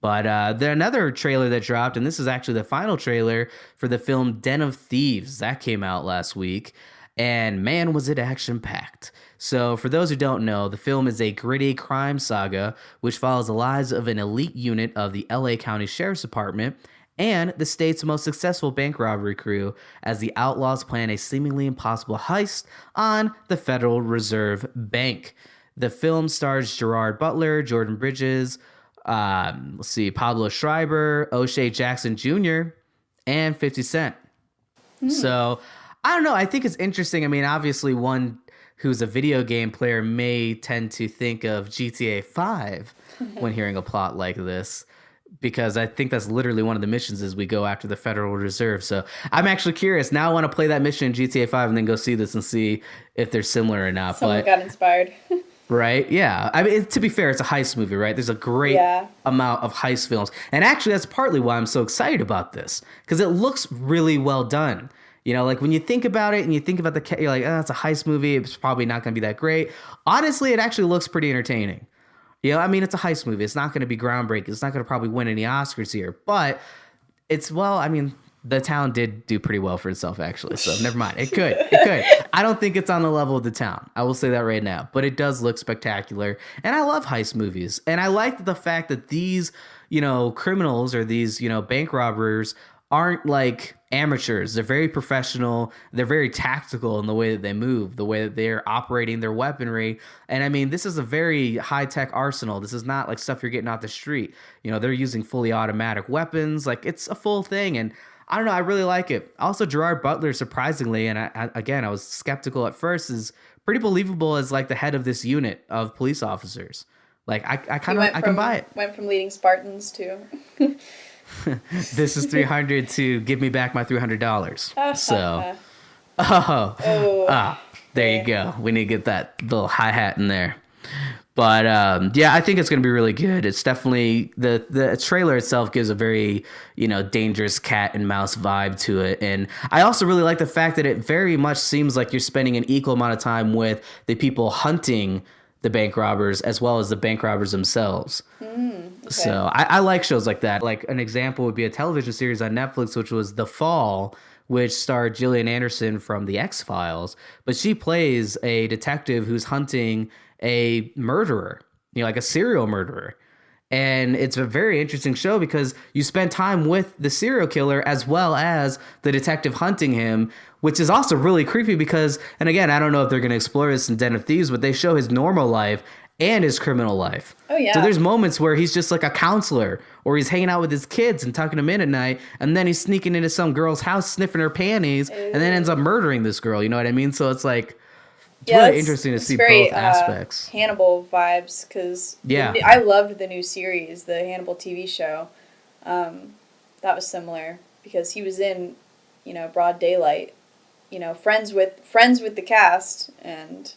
Speaker 1: But there's another trailer that dropped, and this is actually the final trailer for the film Den of Thieves. That came out last week, and man, was it action-packed. So for those who don't know, the film is a gritty crime saga which follows the lives of an elite unit of the LA County Sheriff's Department and the state's most successful bank robbery crew as the outlaws plan a seemingly impossible heist on the Federal Reserve Bank. The film stars Gerard Butler, Jordan Bridges, let's see, Pablo Schreiber, O'Shea Jackson Jr., and 50 Cent. So I don't know. I think it's interesting. I mean, obviously, one who's a video game player may tend to think of GTA 5 when hearing a plot like this, because I think that's literally one of the missions is we go after the Federal Reserve. So I'm actually curious. Now I want to play that mission in GTA 5 and then go see this and see if they're similar or not.
Speaker 2: someone
Speaker 1: But
Speaker 2: got inspired.
Speaker 1: right? Yeah. I mean, to be fair, it's a heist movie, right? There's a great
Speaker 2: Yeah.
Speaker 1: amount of heist films. And actually, that's partly why I'm so excited about this, because it looks really well done. Like when you think about it and you think about you're like, oh, it's a heist movie. It's probably not going to be that great. Honestly, it actually looks pretty entertaining. I mean, it's a heist movie. It's not going to be groundbreaking. It's not going to probably win any Oscars here. But I mean, the town did do pretty well for itself, actually. So never mind. It could. I don't think it's on the level of the town. I will say that right now. But it does look spectacular. And I love heist movies. And I like the fact that these, criminals or these, bank robbers aren't like amateurs. They're very professional. They're very tactical in the way that they move, the way that they're operating their weaponry. And I mean, this is a very high-tech arsenal. This is not like stuff you're getting off the street. They're using fully automatic weapons. Like it's a full thing. And I don't know. I really like it. Also, Gerard Butler, surprisingly, and I was skeptical at first, is pretty believable as like the head of this unit of police officers. Like I can buy it.
Speaker 2: Went from leading Spartans to
Speaker 1: This is 300 to give me back my $300. So, there you go. We need to get that little hi-hat in there. But yeah, I think it's going to be really good. It's definitely the trailer itself gives a very, dangerous cat and mouse vibe to it. And I also really like the fact that it very much seems like you're spending an equal amount of time with the people hunting the bank robbers as well as the bank robbers themselves.
Speaker 2: Okay.
Speaker 1: So I like shows like that. Like an example would be a television series on Netflix, which was The Fall, which starred Gillian Anderson from The X-Files. But she plays a detective who's hunting a murderer, like a serial murderer. And it's a very interesting show because you spend time with the serial killer as well as the detective hunting him, which is also really creepy because, and again, I don't know if they're going to explore this in Den of Thieves, but they show his normal life and his criminal life.
Speaker 2: Oh, yeah.
Speaker 1: So there's moments where he's just like a counselor or he's hanging out with his kids and tucking them in at night. And then he's sneaking into some girl's house, sniffing her panties, and then ends up murdering this girl. You know what I mean? So it's like, it's really interesting to see both aspects.
Speaker 2: Hannibal vibes, because I loved the new series, the Hannibal TV show. That was similar because he was in, broad daylight, friends with the cast, and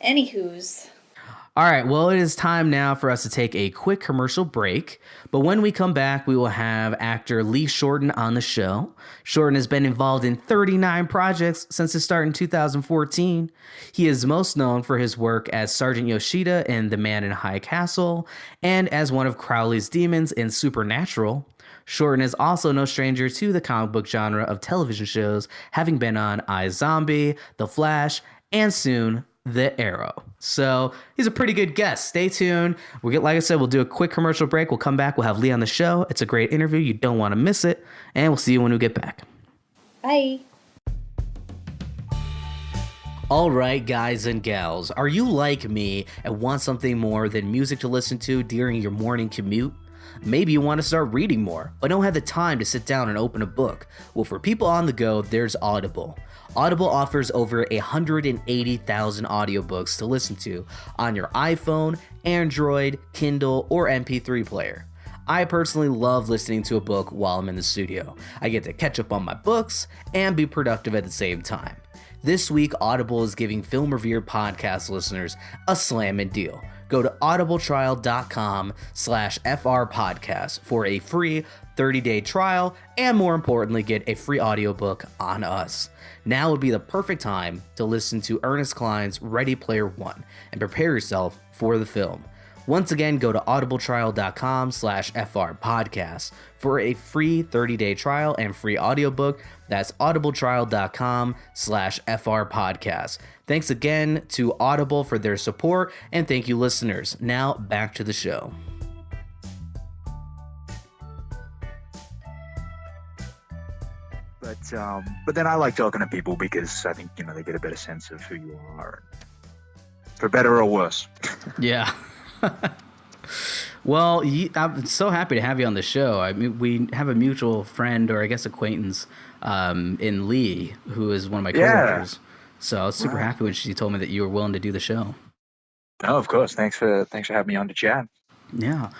Speaker 2: anywho's.
Speaker 1: All right, well, it is time now for us to take a quick commercial break. But when we come back, we will have actor Lee Shorten on the show. Shorten has been involved in 39 projects since his start in 2014. He is most known for his work as Sergeant Yoshida in The Man in High Castle and as one of Crowley's demons in Supernatural. Shorten is also no stranger to the comic book genre of television shows, having been on iZombie, The Flash, and soon The Arrow. So he's a pretty good guest. Stay tuned. Like I said, we'll do a quick commercial break. We'll come back. We'll have Lee on the show. It's a great interview. You don't want to miss it. And we'll see you when we get back.
Speaker 2: Bye.
Speaker 1: All right, guys and gals, are you like me and want something more than music to listen to during your morning commute? Maybe you want to start reading more, but don't have the time to sit down and open a book. Well, for people on the go, there's Audible. Audible offers over 180,000 audiobooks to listen to on your iPhone, Android, Kindle, or MP3 player. I personally love listening to a book while I'm in the studio. I get to catch up on my books and be productive at the same time. This week, Audible is giving Film Revere podcast listeners a slammin' deal. Go to audibletrial.com/FRpodcast for a free 30-day trial and, more importantly, get a free audiobook on us. Now would be the perfect time to listen to Ernest Cline's Ready Player One and prepare yourself for the film. Once again, go to audibletrial.com/FRpodcast for a free 30-day trial and free audiobook. That's audibletrial.com/FRpodcast. Thanks again to Audible for their support, and thank you, listeners. Now back to the show.
Speaker 3: But then I like talking to people because I think, they get a better sense of who you are, for better or worse.
Speaker 1: Yeah. Well, I'm so happy to have you on the show. I mean, we have a mutual friend, or I guess acquaintance, in Lee, who is one of my coworkers. Yeah. So I was super happy when she told me that you were willing to do the show.
Speaker 3: Oh, of course. Thanks for having me on to chat.
Speaker 1: Yeah.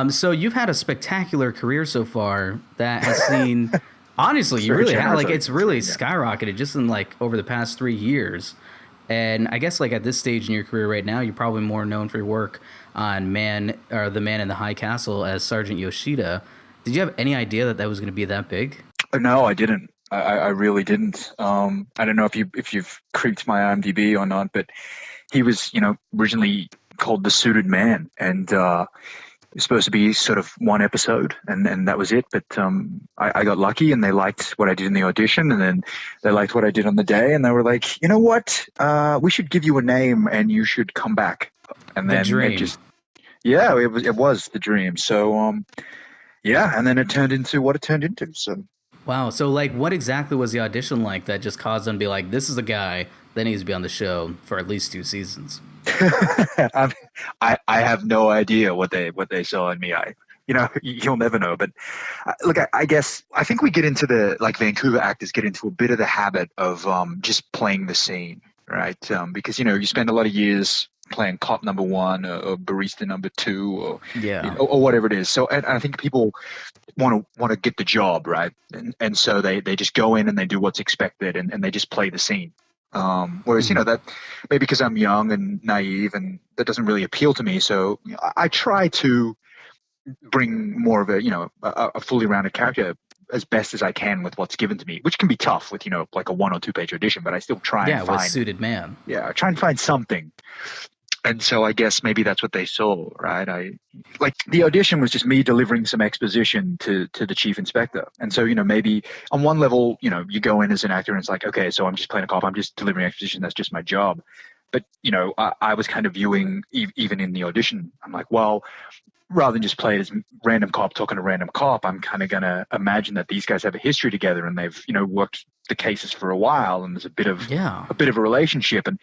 Speaker 1: So you've had a spectacular career so far that has seen, honestly, you really have, it's really skyrocketed just in over the past 3 years. And I guess at this stage in your career right now, you're probably more known for your work on The Man in the High Castle as Sergeant Yoshida. Did you have any idea that was going to be that big?
Speaker 3: No, I didn't. I really didn't. I don't know if you've creeped my IMDb or not, but he was, originally called The Suited Man, and it was supposed to be sort of one episode, and that was it. But I got lucky, and they liked what I did in the audition, and then they liked what I did on the day, and they were like, you know what? We should give you a name, and you should come back. And then it was the dream. So, and then it turned into what it turned into. So.
Speaker 1: Wow. So, what exactly was the audition like that just caused them to be like, this is a guy that needs to be on the show for at least 2 seasons?
Speaker 3: I have no idea what they saw in me. You'll never know. But look, I guess I think we get into Vancouver actors get into a bit of the habit of just playing the scene, right? Because you spend a lot of years playing cop number 1 or barista number 2 or whatever it is. So and I think people want to get the job, right? And so they just go in and they do what's expected and they just play the scene. Whereas that maybe because I'm young and naive and that doesn't really appeal to me. So I try to bring more of a fully rounded character as best as I can with what's given to me, which can be tough with a 1 or 2 page audition, but I still try and find.
Speaker 1: With Suited Man.
Speaker 3: Yeah, I try and find something. And so I guess maybe that's what they saw, right? The audition was just me delivering some exposition to the chief inspector. And so, maybe on one level, you go in as an actor and it's like, okay, so I'm just playing a cop. I'm just delivering exposition. That's just my job. But, I was kind of viewing even in the audition, I'm like, well, rather than just play it as random cop talking to random cop, I'm kind of going to imagine that these guys have a history together and they've, worked the cases for a while and there's a bit of a relationship. And,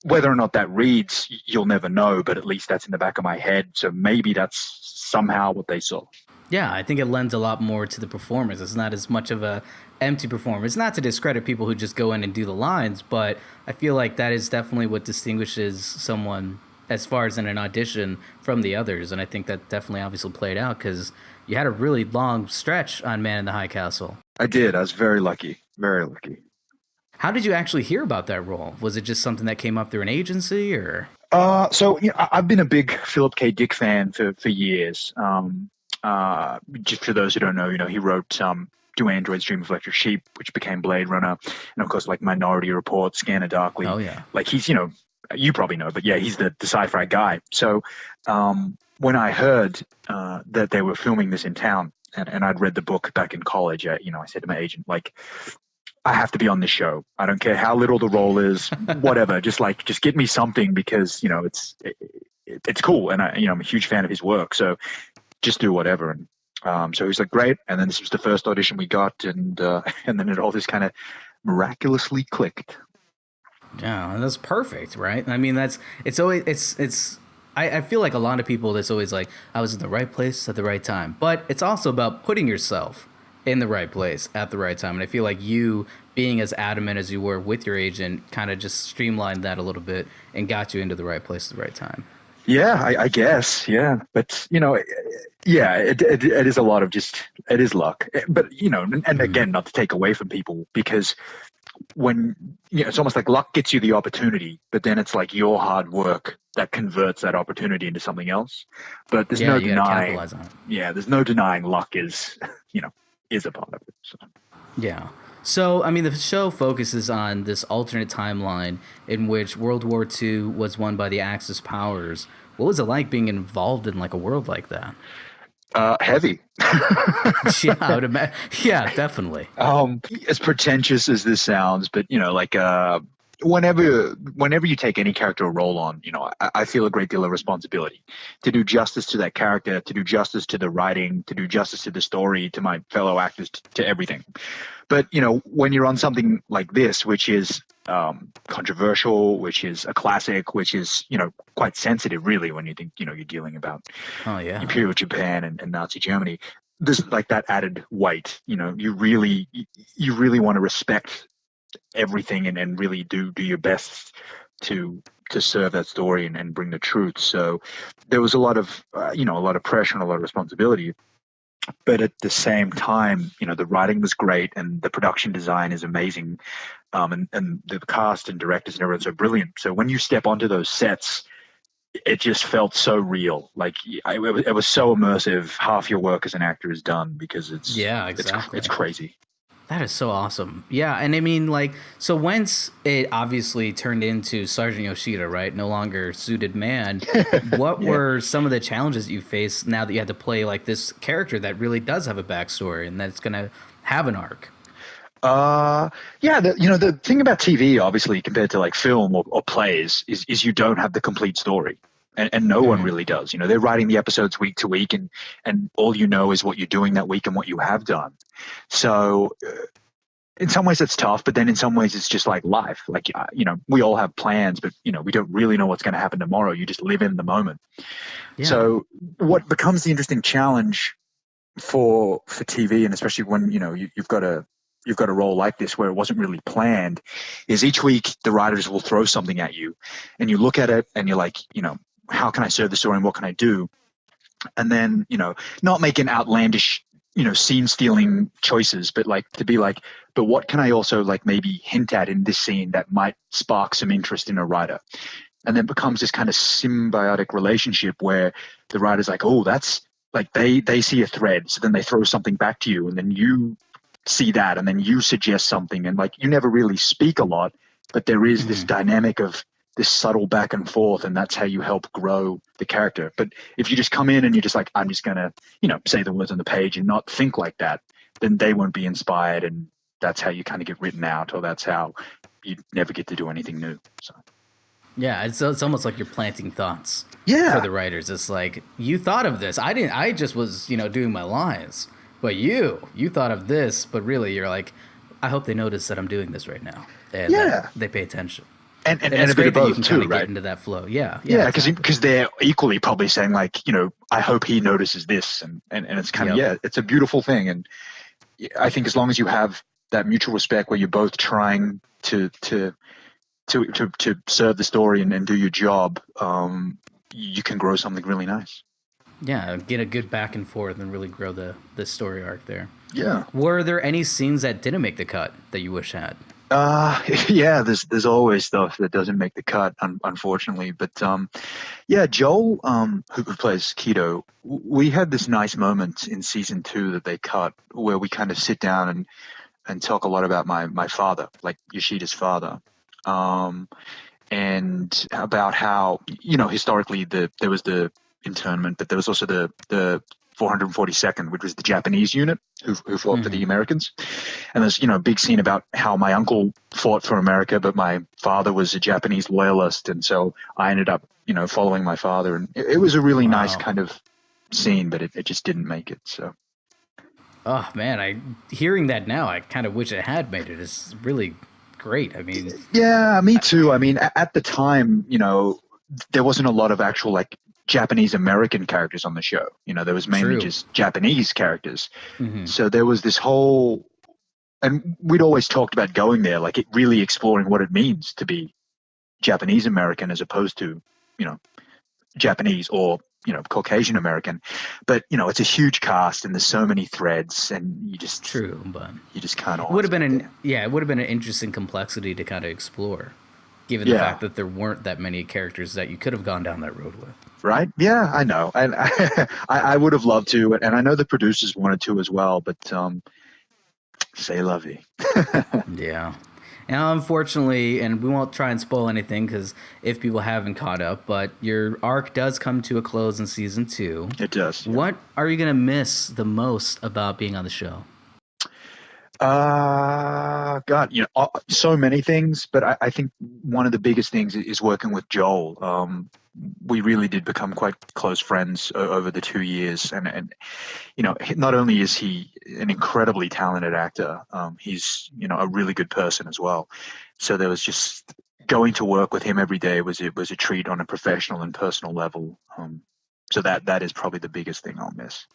Speaker 3: whether or not that reads, you'll never know, but at least that's in the back of my head. So maybe that's somehow what they saw.
Speaker 1: Yeah, I think it lends a lot more to the performance. It's not as much of a empty performance. Not to discredit people who just go in and do the lines, but I feel like that is definitely what distinguishes someone as far as in an audition from the others. And I think that definitely obviously played out because you had a really long stretch on Man in the High Castle.
Speaker 3: I did. I was very lucky. Very lucky.
Speaker 1: How did you actually hear about that role? Was it just something that came up through an agency or?
Speaker 3: So I've been a big Philip K. Dick fan for years. Just for those who don't know, he wrote "Do Androids Dream of Electric Sheep," which became Blade Runner, and of course, like Minority Report, Scanner Darkly.
Speaker 1: Oh yeah.
Speaker 3: Like he's, you probably know, but yeah, he's the sci-fi guy. So when I heard that they were filming this in town, and I'd read the book back in college, I said to my agent, like, I have to be on this show. I don't care how little the role is, whatever. Just get me something because it's cool, and I'm a huge fan of his work. So just do whatever. And so he's like, great. And then this was the first audition we got, and then it all just kind of miraculously clicked.
Speaker 1: Yeah, and that's perfect, right? I mean, it's always it's. I feel like a lot of people that's always like, I was in the right place at the right time, but it's also about putting yourself in the right place at the right time. And I feel like you being as adamant as you were with your agent kind of just streamlined that a little bit and got you into the right place at the right time.
Speaker 3: Yeah, I guess. Yeah, but yeah, it is a lot of it is luck. But and again, not to take away from people, because when it's almost like luck gets you the opportunity, but then it's like your hard work that converts that opportunity into something else. But there's no
Speaker 1: you gotta
Speaker 3: denying.
Speaker 1: capitalize on it.
Speaker 3: Yeah, there's no denying luck is is a part of it. So.
Speaker 1: Yeah. So, I mean, the show focuses on this alternate timeline in which World War II was won by the Axis powers. What was it like being involved in like a world like that?
Speaker 3: Heavy.
Speaker 1: Yeah, I would imagine. Yeah, definitely.
Speaker 3: As pretentious as this sounds, but whenever you take any character or role on, I feel a great deal of responsibility to do justice to that character, to do justice to the writing, to do justice to the story, to my fellow actors, to everything. But when you're on something like this, which is controversial, which is a classic, which is quite sensitive, really, when you think you're dealing about Imperial Japan and Nazi Germany, there's like that added weight. You really want to respect everything and really do your best to serve that story and bring the truth. So there was a lot of a lot of pressure and a lot of responsibility. But at the same time, the writing was great and the production design is amazing, and the cast and directors and everyone's so brilliant. So when you step onto those sets, it just felt so real. Like it was so immersive. Half your work as an actor is done because it's it's crazy.
Speaker 1: That is so awesome. Yeah, and I mean, like, so once it obviously turned into Sergeant Yoshida, right? No longer suited man. What were some of the challenges you faced now that you had to play like this character that really does have a backstory and that's going to have an arc?
Speaker 3: The thing about TV, obviously, compared to like film or plays, is you don't have the complete story. And no one really does. They're writing the episodes week to week, and all is what you're doing that week and what you have done. So in some ways it's tough, but then in some ways it's just like life. Like, we all have plans, but, we don't really know what's going to happen tomorrow. You just live in the moment. Yeah. So what becomes the interesting challenge for TV, and especially when, you've got a role like this where it wasn't really planned, is each week the writers will throw something at you and you look at it and you're like, how can I serve the story and what can I do? And then, not making outlandish, scene stealing choices, but like to be like, but what can I also like maybe hint at in this scene that might spark some interest in a writer? And then becomes this kind of symbiotic relationship where the writer's like, oh, that's like they see a thread. So then they throw something back to you and then you see that and then you suggest something. And like, you never really speak a lot, but there is this dynamic of this subtle back and forth, and that's how you help grow the character. But if you just come in and you're just like, I'm just going to, say the words on the page and not think like that, then they won't be inspired, and that's how you kind of get written out, or that's how you never get to do anything new. So.
Speaker 1: Yeah, it's almost like you're planting thoughts
Speaker 3: for
Speaker 1: the writers. It's like, you thought of this. I just was, doing my lines. But you thought of this, but really you're like, I hope they notice that I'm doing this right now. And that they pay attention.
Speaker 3: And it's great that you can
Speaker 1: kind of
Speaker 3: right?
Speaker 1: get into that flow. Yeah,
Speaker 3: because they're equally probably saying like, I hope he notices this, and it's kind of it's a beautiful thing. And I think as long as you have that mutual respect where you're both trying to serve the story and do your job, you can grow something really nice.
Speaker 1: Yeah, get a good back and forth and really grow the story arc there.
Speaker 3: Yeah.
Speaker 1: Were there any scenes that didn't make the cut that you wish had?
Speaker 3: Yeah, there's always stuff that doesn't make the cut, unfortunately. But yeah, Joel, who plays Keto, we had this nice moment in season two that they cut where we kind of sit down and talk a lot about my father, like Yoshida's father, um, and about how historically there was the internment, but there was also the 442nd, which was the Japanese unit who fought for the
Speaker 1: Hmm.
Speaker 3: Americans. And there's a big scene about how my uncle fought for America, but my father was a Japanese loyalist, and so I ended up following my father, and it was a really nice
Speaker 1: Wow.
Speaker 3: kind of scene, but it just didn't make it. So
Speaker 1: Oh man, I hearing that now, I kind of wish it had made it. It's really great. I mean,
Speaker 3: yeah, me too. I mean, at the time, there wasn't a lot of actual like Japanese American characters on the show. There was mainly
Speaker 1: true.
Speaker 3: just Japanese characters.
Speaker 1: Hmm.
Speaker 3: So there was this whole, and we'd always talked about going there, like it really exploring what it means to be Japanese American as opposed to, you know, Japanese or, Caucasian American. But, it's a huge cast and there's so many threads and
Speaker 1: True, but
Speaker 3: you just can't
Speaker 1: it would
Speaker 3: always
Speaker 1: have been
Speaker 3: get
Speaker 1: an
Speaker 3: there.
Speaker 1: yeah, it would have been an interesting complexity to kind of explore, given the
Speaker 3: Yeah.
Speaker 1: fact that there weren't that many characters that you could have gone down that road with.
Speaker 3: Right. Yeah, I know. And I would have loved to, and I know the producers wanted to as well, but, say la vie.
Speaker 1: Yeah. Now, unfortunately, and we won't try and spoil anything because if people haven't caught up, but your arc does come to a close in season two.
Speaker 3: It does. Yeah.
Speaker 1: What are you going to miss the most about being on the show?
Speaker 3: God, so many things, but I think one of the biggest things is working with Joel. We really did become quite close friends over the 2 years, and not only is he an incredibly talented actor, he's a really good person as well. So there was just going to work with him every day was a treat on a professional and personal level. So that is probably the biggest thing I'll miss.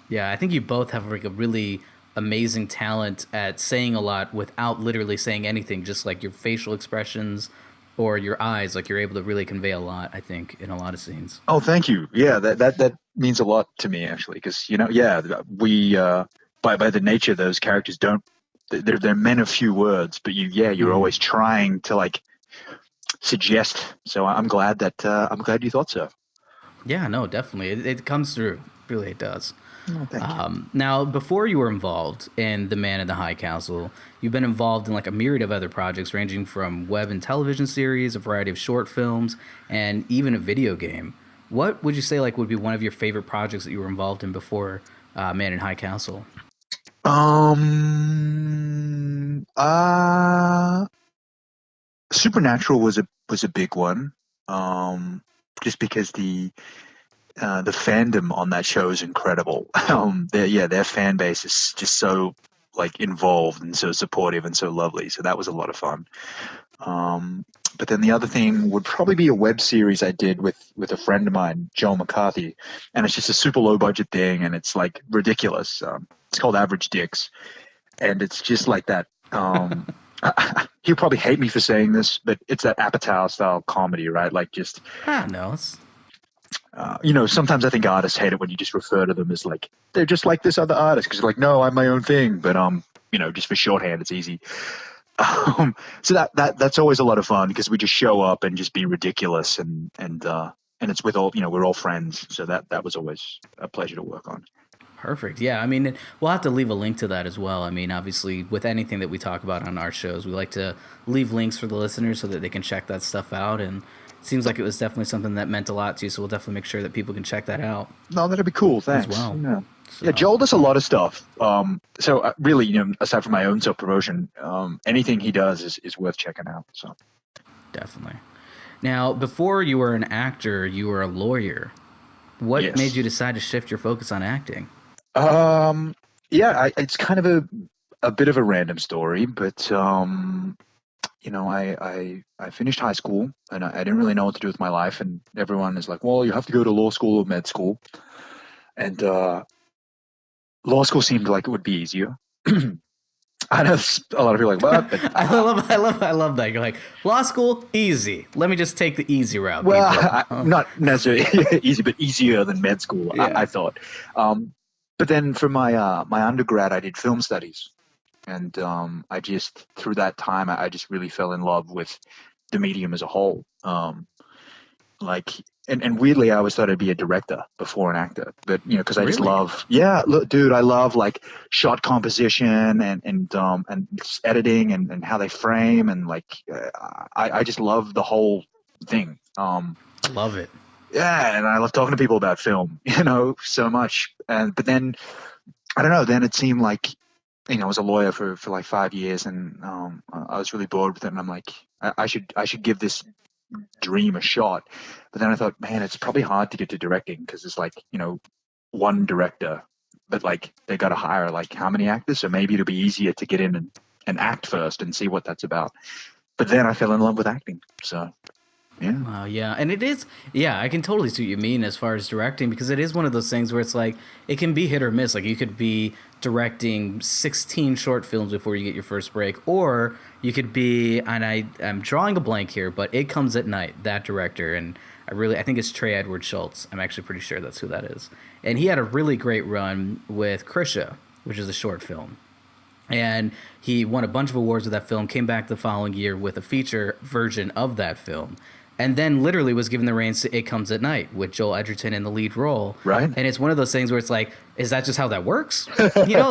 Speaker 1: Yeah, I think you both have like a really amazing talent at saying a lot without literally saying anything, just like your facial expressions or your eyes, like you're able to really convey a lot, I think, in a lot of scenes.
Speaker 3: Oh, thank you. Yeah, that means a lot to me actually, because yeah, we by the nature of those characters don't they're men of few words, but you're
Speaker 1: Hmm.
Speaker 3: always trying to like suggest. So I'm glad you thought so.
Speaker 1: Yeah, no, definitely. It comes through. Really, it does.
Speaker 3: Oh, thank you.
Speaker 1: Now, before you were involved in The Man in the High Castle, you've been involved in like a myriad of other projects ranging from web and television series, a variety of short films, and even a video game. What would you say like would be one of your favorite projects that you were involved in before Man in High Castle?
Speaker 3: Uh Supernatural was a big one. Um just because the fandom on that show is incredible. Their fan base is just so like involved and so supportive and so lovely. So that was a lot of fun. Um, but then the other thing would probably be a web series I did with a friend of mine, Joel McCarthy, and it's just a super low budget thing, and it's like ridiculous. It's called Average Dicks, and it's just like that. He'll probably hate me for saying this, but it's that Apatow style comedy, right? Like just
Speaker 1: Ah, no,
Speaker 3: sometimes I think artists hate it when you just refer to them as like they're just like this other artist because like, no, I'm my own thing. But just for shorthand, it's easy. So that's always a lot of fun because we just show up and just be ridiculous and it's with all we're all friends. So that was always a pleasure to work on.
Speaker 1: perfect. Yeah, I mean, we'll have to leave a link to that as well. I mean, obviously, with anything that we talk about on our shows, we like to leave links for the listeners so that they can check that stuff out. And it seems like it was definitely something that meant a lot to you. So we'll definitely make sure that people can check that out
Speaker 3: No, that'd be cool.
Speaker 1: as
Speaker 3: Thanks.
Speaker 1: well.
Speaker 3: Yeah. Yeah,
Speaker 1: So,
Speaker 3: Joel does a lot of stuff. So really, aside from my own self promotion, anything he does is worth checking out. So.
Speaker 1: definitely. Now, before you were an actor, you were a lawyer. What made
Speaker 3: Yes.
Speaker 1: you decide to shift your focus on acting?
Speaker 3: Um, yeah, it's kind of a bit of a random story, but I finished high school and I didn't really know what to do with my life, and everyone is like, well, you have to go to law school or med school, and law school seemed like it would be easier. I know a lot of people are like, what? But
Speaker 1: I love that. You're like law school, easy. Let me just take the easy route,
Speaker 3: well,
Speaker 1: people.
Speaker 3: not necessarily easy, but easier than med school,
Speaker 1: Yeah.
Speaker 3: I thought. But then for my undergrad, I did film studies. And I just through that time, I just really fell in love with the medium as a whole. Like and weirdly, I always thought I'd be a director before an actor, but because I just
Speaker 1: Really?
Speaker 3: love, yeah, look, dude, I love like shot composition and editing and how they frame and like I just love the whole thing.
Speaker 1: Love it.
Speaker 3: Yeah, and I love talking to people about film, so much. And but then I don't know. Then it seemed like I was a lawyer for like 5 years, and I was really bored with it. And I'm like, I should give this dream a shot. But then I thought, man, it's probably hard to get to directing because it's like one director, but like they got to hire like how many actors? So maybe it'll be easier to get in and act first and see what that's about. But then I fell in love with acting. So yeah.
Speaker 1: Wow, yeah. And it is, yeah, I can totally see what you mean as far as directing because it is one of those things where it's like, it can be hit or miss. Like, you could be directing 16 short films before you get your first break, or you could be, and I'm drawing a blank here, but It Comes at Night, that director. And I think it's Trey Edward Schultz. I'm actually pretty sure that's who that is. And he had a really great run with Krisha, which is a short film. And he won a bunch of awards with that film, came back the following year with a feature version of that film, and then literally was given the reins to It Comes at Night with Joel Edgerton in the lead role.
Speaker 3: Right.
Speaker 1: And it's one of those things where it's like, is that just how that works? Like,
Speaker 3: Yeah.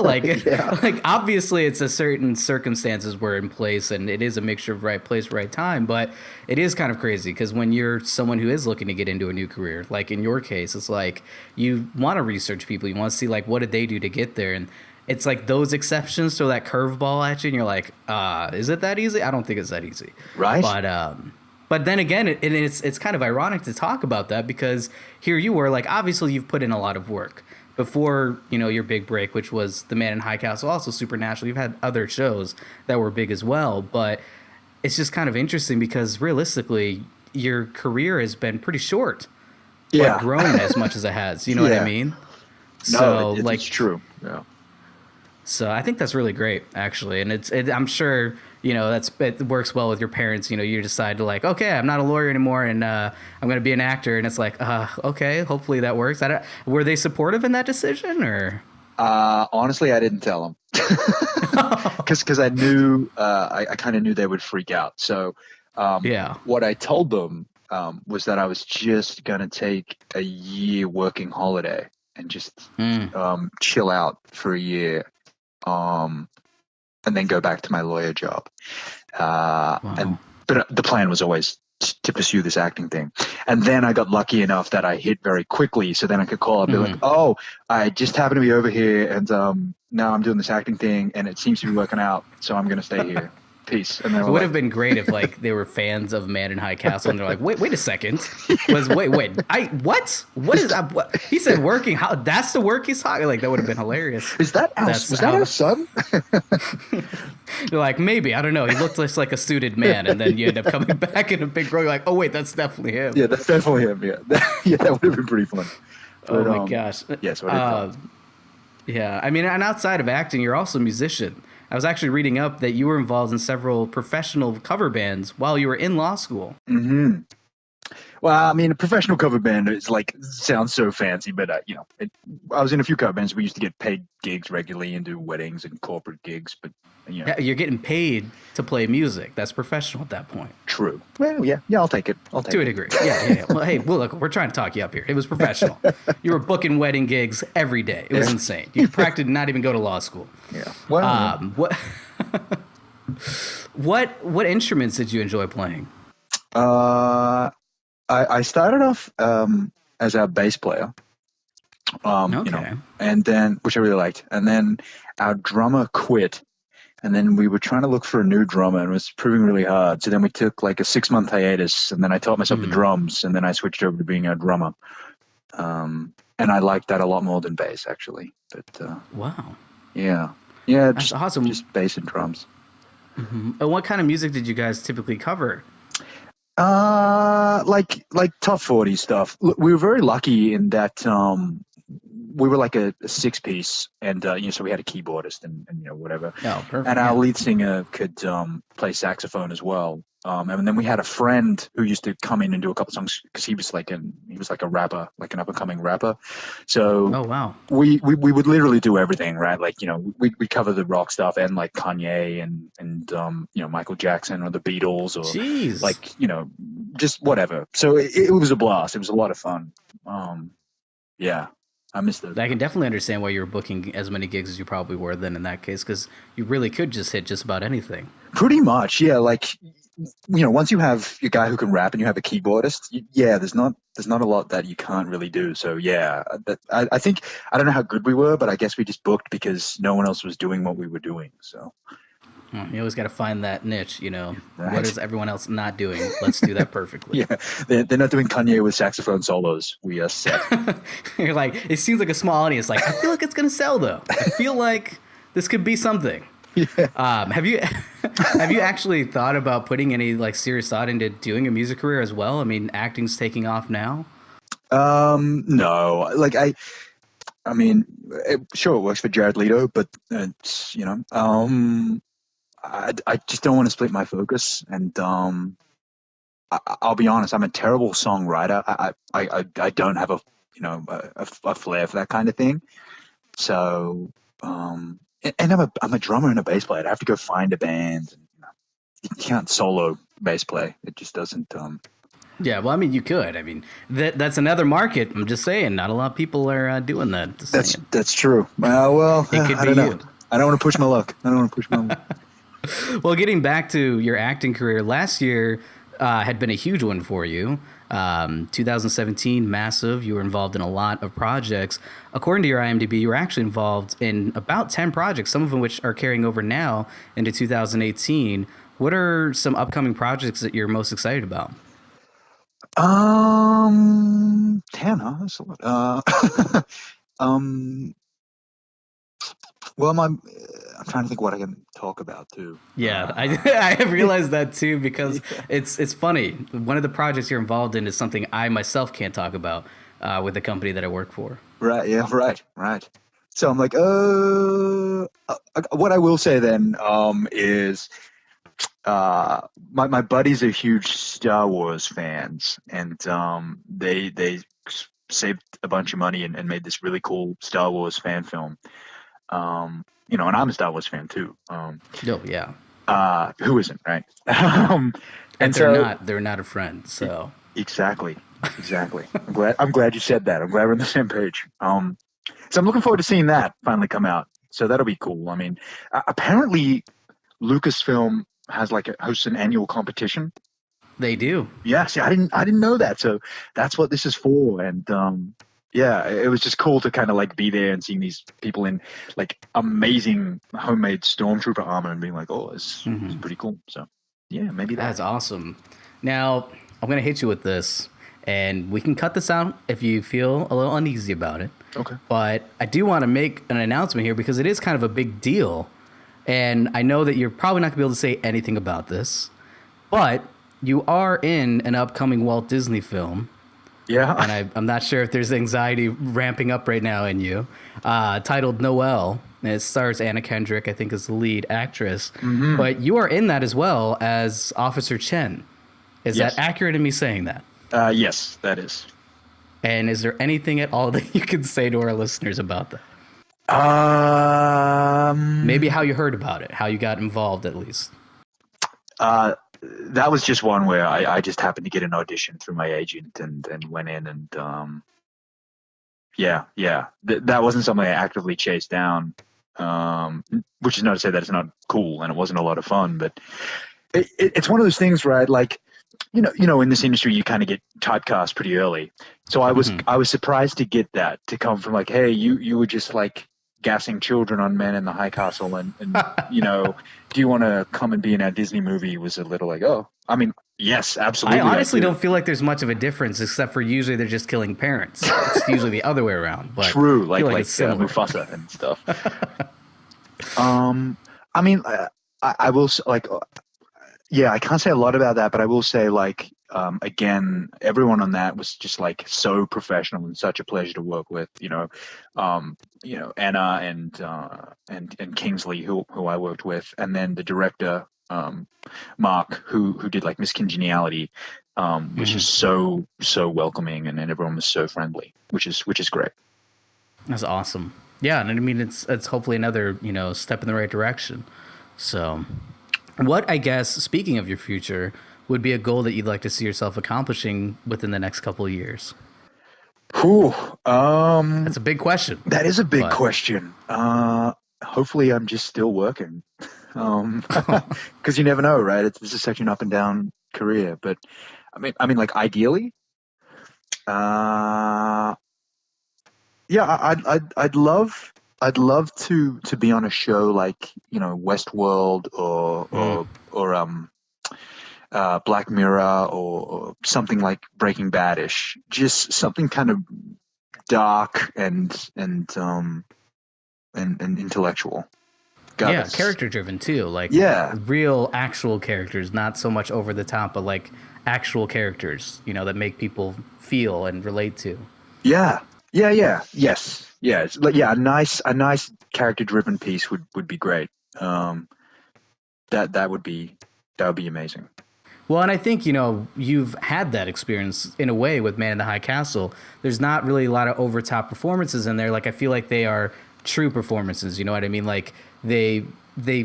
Speaker 1: like obviously it's a certain circumstances were in place and it is a mixture of right place, right time. But it is kind of crazy because when you're someone who is looking to get into a new career, like in your case, it's like you want to research people. You want to see like, what did they do to get there? And it's like those exceptions throw that curveball at you and you're like, is it that easy? I don't think it's that easy.
Speaker 3: Right.
Speaker 1: But then again, it's kind of ironic to talk about that because here you were, like, obviously you've put in a lot of work before, your big break, which was The Man in High Castle, also Supernatural. You've had other shows that were big as well, but it's just kind of interesting because realistically, your career has been pretty short,
Speaker 3: Yeah.
Speaker 1: but grown as much as it has. You know what I
Speaker 3: Yeah.
Speaker 1: mean?
Speaker 3: No, it's true. Yeah.
Speaker 1: So I think that's really great, actually, and I'm sure it works well with your parents. You decide to like, okay, I'm not a lawyer anymore, and I'm going to be an actor, and it's like, okay, hopefully that works. Were they supportive in that decision, or?
Speaker 3: Honestly, I didn't tell them because I knew I kind of knew they would freak out. So
Speaker 1: Yeah.
Speaker 3: what I told them was that I was just gonna take a year working holiday and just chill out for a year. And then go back to my lawyer job. But the plan was always to pursue this acting thing. And then I got lucky enough that I hit very quickly, so then I could call up and be like, "Oh, I just happened to be over here, and now I'm doing this acting thing, and it seems to be working out, so I'm gonna stay here. Peace." And
Speaker 1: It would have been great if like they were fans of Man in High Castle and they're like, wait a second, what is that? What he said working? How that's the work he's talking? Like that would have been hilarious.
Speaker 3: Was that our son?
Speaker 1: You're like, maybe, I don't know. He looked just like a suited man, and then you end up coming back in a big role. You're like, oh wait, that's definitely him.
Speaker 3: Yeah, that's definitely him. Yeah, yeah, that would have been pretty fun.
Speaker 1: Oh my gosh.
Speaker 3: Yes. Yeah,
Speaker 1: yeah, I mean, and outside of acting, you're also a musician. I was actually reading up that you were involved in several professional cover bands while you were in law school.
Speaker 3: Mm-hmm. Well, I mean, a professional cover band is like sounds so fancy, but I was in a few cover bands. We used to get paid gigs regularly and do weddings and corporate gigs. But
Speaker 1: Yeah, you're getting paid to play music. That's professional at that point.
Speaker 3: True. Well, yeah, I'll take it.
Speaker 1: To a degree. Yeah. Well, hey, look, we're trying to talk you up here. It was professional. You were booking wedding gigs every day. It was insane. You practically not even go to law school.
Speaker 3: Yeah. Well,
Speaker 1: what instruments did you enjoy playing?
Speaker 3: I started off as a bass player.
Speaker 1: Okay.
Speaker 3: And then which I really liked. And then our drummer quit. And then we were trying to look for a new drummer, and it was proving really hard. So then we took like a 6-month hiatus, and then I taught myself the drums, and then I switched over to being a drummer. And I liked that a lot more than bass, actually. But
Speaker 1: wow.
Speaker 3: Yeah,
Speaker 1: That's awesome.
Speaker 3: Just bass and drums.
Speaker 1: Mm-hmm. And what kind of music did you guys typically cover?
Speaker 3: Like top 40 stuff. Look, we were very lucky in that we were like a 6 piece, and so we had a keyboardist and whatever,
Speaker 1: Oh, perfect.
Speaker 3: and our
Speaker 1: Yeah.
Speaker 3: lead singer could play saxophone as well. And then we had a friend who used to come in and do a couple songs because he was like a rapper, like an up and coming rapper. So
Speaker 1: Oh, wow.
Speaker 3: we would literally do everything, right? Like we cover the rock stuff and like Kanye and Michael Jackson or the Beatles or
Speaker 1: Jeez.
Speaker 3: like just whatever. So it was a blast. It was a lot of fun. Yeah, I missed it.
Speaker 1: I can definitely understand why you were booking as many gigs as you probably were then in that case, because you really could just hit just about anything.
Speaker 3: Pretty much, yeah. Like, once you have your guy who can rap and you have a keyboardist, there's not a lot that you can't really do. So yeah, I think I don't know how good we were, but I guess we just booked because no one else was doing what we were doing. So
Speaker 1: You always got to find that niche,
Speaker 3: Right.
Speaker 1: What is everyone else not doing? Let's do that perfectly.
Speaker 3: yeah, they're not doing Kanye with saxophone solos. We are set.
Speaker 1: You're like, it seems like a small audience. Like, I feel like it's gonna sell though. I feel like this could be something.
Speaker 3: Yeah.
Speaker 1: Have you actually thought about putting any like serious thought into doing a music career as well? I mean, acting's taking off now.
Speaker 3: No, like I mean, sure, it works for Jared Leto, but it's I just don't want to split my focus, and I'll be honest, I'm a terrible songwriter. I don't have a flair for that kind of thing. So and I'm a drummer and a bass player. I have to go find a band. You can't solo bass play. It just doesn't.
Speaker 1: Yeah, well, I mean, you could. I mean, that's another market. I'm just saying, not a lot of people are doing that. Just saying.
Speaker 3: That's true. Well,
Speaker 1: It could
Speaker 3: I
Speaker 1: be
Speaker 3: don't
Speaker 1: you.
Speaker 3: know. I don't want to push my luck.
Speaker 1: Well, getting back to your acting career, last year had been a huge one for you. 2017, massive. You were involved in a lot of projects. According to your IMDb, you were actually involved in about 10 projects, some of them which are carrying over now into 2018. What are some upcoming projects that you're most excited about?
Speaker 3: 10, huh? That's a lot. Well, I'm trying to think what I can talk about too.
Speaker 1: Yeah, I have realized that too because it's funny. One of the projects you're involved in is something I myself can't talk about with the company that I work for.
Speaker 3: Right. Yeah. Right. So I'm like, what I will say then is my buddies are huge Star Wars fans, and they saved a bunch of money and made this really cool Star Wars fan film. And I'm a Star Wars fan too.
Speaker 1: Oh yeah,
Speaker 3: Who isn't, right?
Speaker 1: and
Speaker 3: and
Speaker 1: they're not a friend. So
Speaker 3: exactly. I'm glad you said that. I'm glad we're on the same page. So I'm looking forward to seeing that finally come out. So that'll be cool. I mean, apparently Lucasfilm hosts an annual competition.
Speaker 1: they do.
Speaker 3: Yeah, see, I didn't know that. So that's what this is for. And yeah, it was just cool to kind of like be there and seeing these people in like amazing homemade stormtrooper armor and being like, oh, this is pretty cool. So yeah, maybe
Speaker 1: That's awesome. Now I'm gonna hit you with this, and we can cut this out if you feel a little uneasy about it.
Speaker 3: Okay.
Speaker 1: But I do want to make an announcement here because it is kind of a big deal. And I know that you're probably not going to be able to say anything about this, but you are in an upcoming Walt Disney film.
Speaker 3: Yeah.
Speaker 1: And I'm not sure if there's anxiety ramping up right now in you, titled Noelle. And it stars Anna Kendrick, I think, as the lead actress.
Speaker 3: Mm-hmm.
Speaker 1: But you are in that as well as Officer Chen. Is
Speaker 3: Yes.
Speaker 1: that accurate in me saying that?
Speaker 3: Yes, that is.
Speaker 1: And is there anything at all that you can say to our listeners about that? Maybe how you heard about it, how you got involved at least.
Speaker 3: That was just one where I just happened to get an audition through my agent and went in and yeah. That wasn't something I actively chased down, which is not to say that it's not cool and it wasn't a lot of fun, but it's one of those things, right? Like, in this industry, you kind of get typecast pretty early. So I was surprised to get that, to come from like, hey, you were just like gassing children on Men in the High Castle, and do you want to come and be in our Disney movie? Was a little like, oh, I mean, yes, absolutely.
Speaker 1: I honestly
Speaker 3: do.
Speaker 1: don't feel like there's much of a difference, except for usually they're just killing parents. It's usually the other way around. But
Speaker 3: True,
Speaker 1: I feel
Speaker 3: like
Speaker 1: it's similar.
Speaker 3: Mufasa and stuff. I mean, I will like. Yeah, I can't say a lot about that, but I will say, like, again, everyone on that was just like so professional and such a pleasure to work with. Anna and Kingsley, who I worked with, and then the director, Mark, who did like Miss Congeniality, was
Speaker 1: Mhm.
Speaker 3: just so welcoming, and everyone was so friendly, which is great.
Speaker 1: That's awesome. Yeah, and I mean it's hopefully another, step in the right direction. So, what, I guess, speaking of your future, would be a goal that you'd like to see yourself accomplishing within the next couple of years?
Speaker 3: Whew,
Speaker 1: That's a big question,
Speaker 3: that is a big
Speaker 1: but
Speaker 3: question. Hopefully, I'm just still working. Because you never know, right? This is such an up and down career. But like ideally, uh, yeah, I'd love to be on a show like Westworld or Black Mirror or something like Breaking Badish. Just something kind of dark and intellectual. God,
Speaker 1: yeah,
Speaker 3: that's
Speaker 1: character driven too, like
Speaker 3: yeah.
Speaker 1: real actual characters, not so much over the top, but like actual characters, that make people feel and relate to.
Speaker 3: Yeah, yeah. Yes, yeah. It's like a nice character-driven piece would be great. Um, that would be amazing.
Speaker 1: Well, and I think, you've had that experience in a way with Man in the High Castle. There's not really a lot of over top performances in there. Like, I feel like they are true performances. You know what I mean? Like, they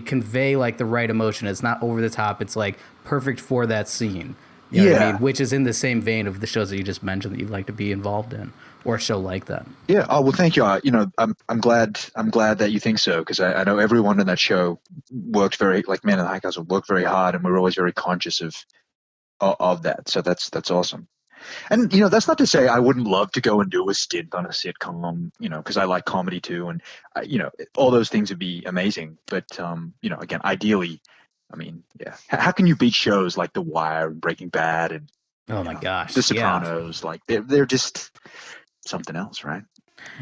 Speaker 1: convey like the right emotion. It's not over the top. It's like perfect for that scene. You know what I mean?
Speaker 3: Yeah,
Speaker 1: Which is in the same vein of the shows that you just mentioned that you'd like to be involved in, or a show like that.
Speaker 3: yeah. Oh well, thank you. I'm glad that you think so because I know everyone in that show worked very like Man in the High Castle worked very hard, and we're always very conscious of that. So that's awesome. And that's not to say I wouldn't love to go and do a stint on a sitcom, because I like comedy too, and all those things would be amazing. But again, ideally, I mean, yeah, how can you beat shows like The Wire and Breaking Bad and
Speaker 1: Oh
Speaker 3: you
Speaker 1: my
Speaker 3: know The
Speaker 1: gosh, yeah.
Speaker 3: Sopranos? Like they're just something else, right?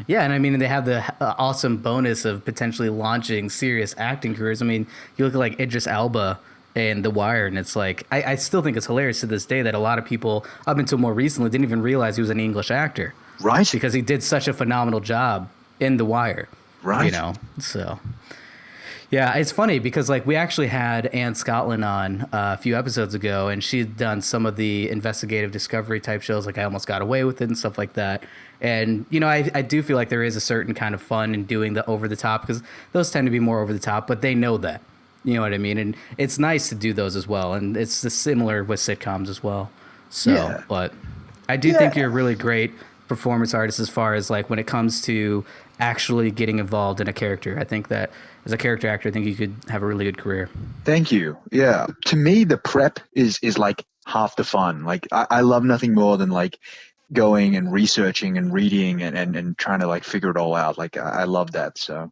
Speaker 1: Yeah, and I mean they have the awesome bonus of potentially launching serious acting careers. I mean, you look at like Idris Elba and The Wire, and it's like I still think it's hilarious to this day that a lot of people up until more recently didn't even realize he was an English actor
Speaker 3: Right,
Speaker 1: because he did such a phenomenal job in The Wire.
Speaker 3: right.
Speaker 1: So yeah, it's funny because like we actually had Anne Scotland on a few episodes ago, and she'd done some of the investigative discovery type shows, like I Almost Got Away with It and stuff like that. And I do feel like there is a certain kind of fun in doing the over the top because those tend to be more over the top, but they know that. You know what I mean? And it's nice to do those as well, and it's the similar with sitcoms as well. So,
Speaker 3: Yeah,
Speaker 1: but I do think
Speaker 3: yeah.
Speaker 1: you're a really great performance artist as far as like when it comes to actually getting involved in a character. I think that as a character actor, I think you could have a really good career.
Speaker 3: Thank you. Yeah. To me, the prep is like half the fun. Like I love nothing more than like going and researching and reading and trying to like figure it all out. Like I love that. So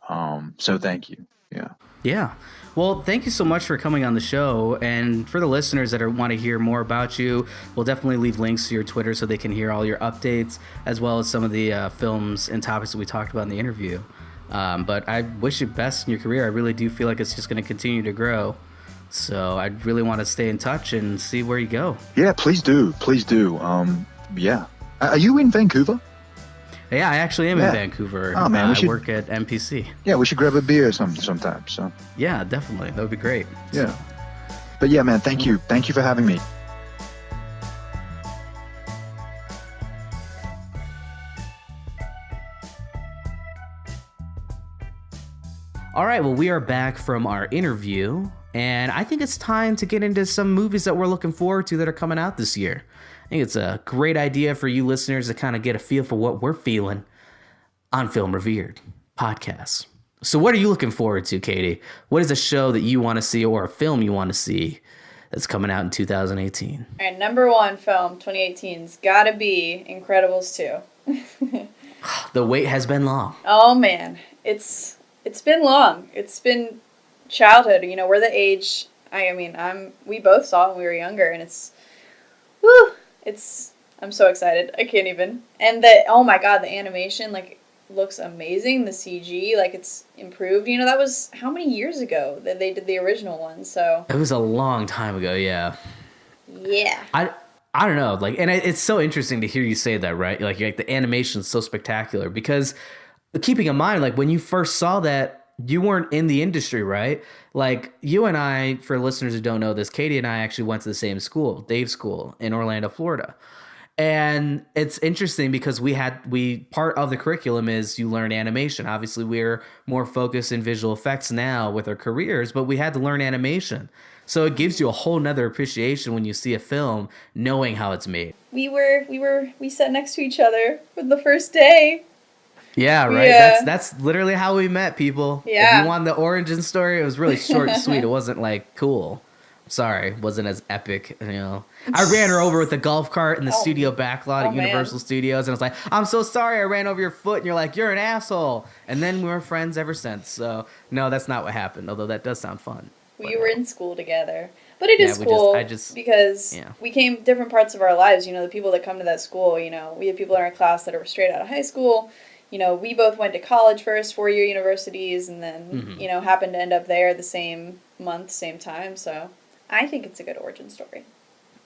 Speaker 3: thank you. Yeah.
Speaker 1: Yeah. Well, thank you so much for coming on the show. And for the listeners that want to hear more about you, we'll definitely leave links to your Twitter so they can hear all your updates, as well as some of the films and topics that we talked about in the interview. But I wish you best in your career. I really do feel like it's just going to continue to grow. So I really want to stay in touch and see where you go.
Speaker 3: Yeah, please do. Please do. Yeah. Are you in Vancouver?
Speaker 1: Yeah, I actually am in
Speaker 3: Yeah.
Speaker 1: Vancouver.
Speaker 3: Oh man, we
Speaker 1: I
Speaker 3: should
Speaker 1: work at MPC.
Speaker 3: yeah, we should grab a beer sometime. So
Speaker 1: Yeah, definitely. That would be great.
Speaker 3: yeah.
Speaker 1: So,
Speaker 3: But yeah, man, thank you. Thank you for having me.
Speaker 1: all right, well, we are back from our interview, and I think it's time to get into some movies that we're looking forward to that are coming out this year. I think it's a great idea for you listeners to kind of get a feel for what we're feeling on Film Revered podcast. So, what are you looking forward to, Katie? What is a show that you want to see or a film you want to see that's coming out in 2018?
Speaker 2: All right, number one film 2018's gotta be Incredibles 2.
Speaker 1: The wait has been long.
Speaker 2: Oh man, it's been long. It's been childhood. We're the age. We both saw it when we were younger, and woo, I'm so excited. I can't even. And oh my god, the animation like looks amazing. The CG like it's improved. That was how many years ago that they did the original one. So
Speaker 1: It was a long time ago, yeah.
Speaker 2: Yeah.
Speaker 1: I don't know, like, and it's so interesting to hear you say that, right? Like the animation's so spectacular because keeping in mind, like when you first saw that, you weren't in the industry, right? Like you and I, for listeners who don't know this, Katie and I actually went to the same school, Dave's school in Orlando, Florida. And it's interesting because we part of the curriculum is you learn animation. Obviously, we're more focused in visual effects now with our careers, but we had to learn animation. So it gives you a whole nother appreciation when you see a film knowing how it's made.
Speaker 2: We sat next to each other for the first day.
Speaker 1: Yeah, right.
Speaker 2: Yeah.
Speaker 1: That's literally how we met, people. If
Speaker 2: Yeah.
Speaker 1: you want the origin story, it was really short and sweet. It wasn't like cool. Sorry, it wasn't as epic, you know. I ran her over with the golf cart in the studio backlot at Universal Studios, and I was like, "I'm so sorry, I ran over your foot," and you're like, "You're an asshole." And then we were friends ever since. So no, that's not what happened. Although that does sound fun.
Speaker 2: We were in school together. But it is cool because we came different parts of our lives. You know, the people that come to that school, you know, we have people in our class that are straight out of high school. You know, we both went to college first, 4-year universities, and then, you know, happened to end up there the same month, same time. So I think it's a good origin story.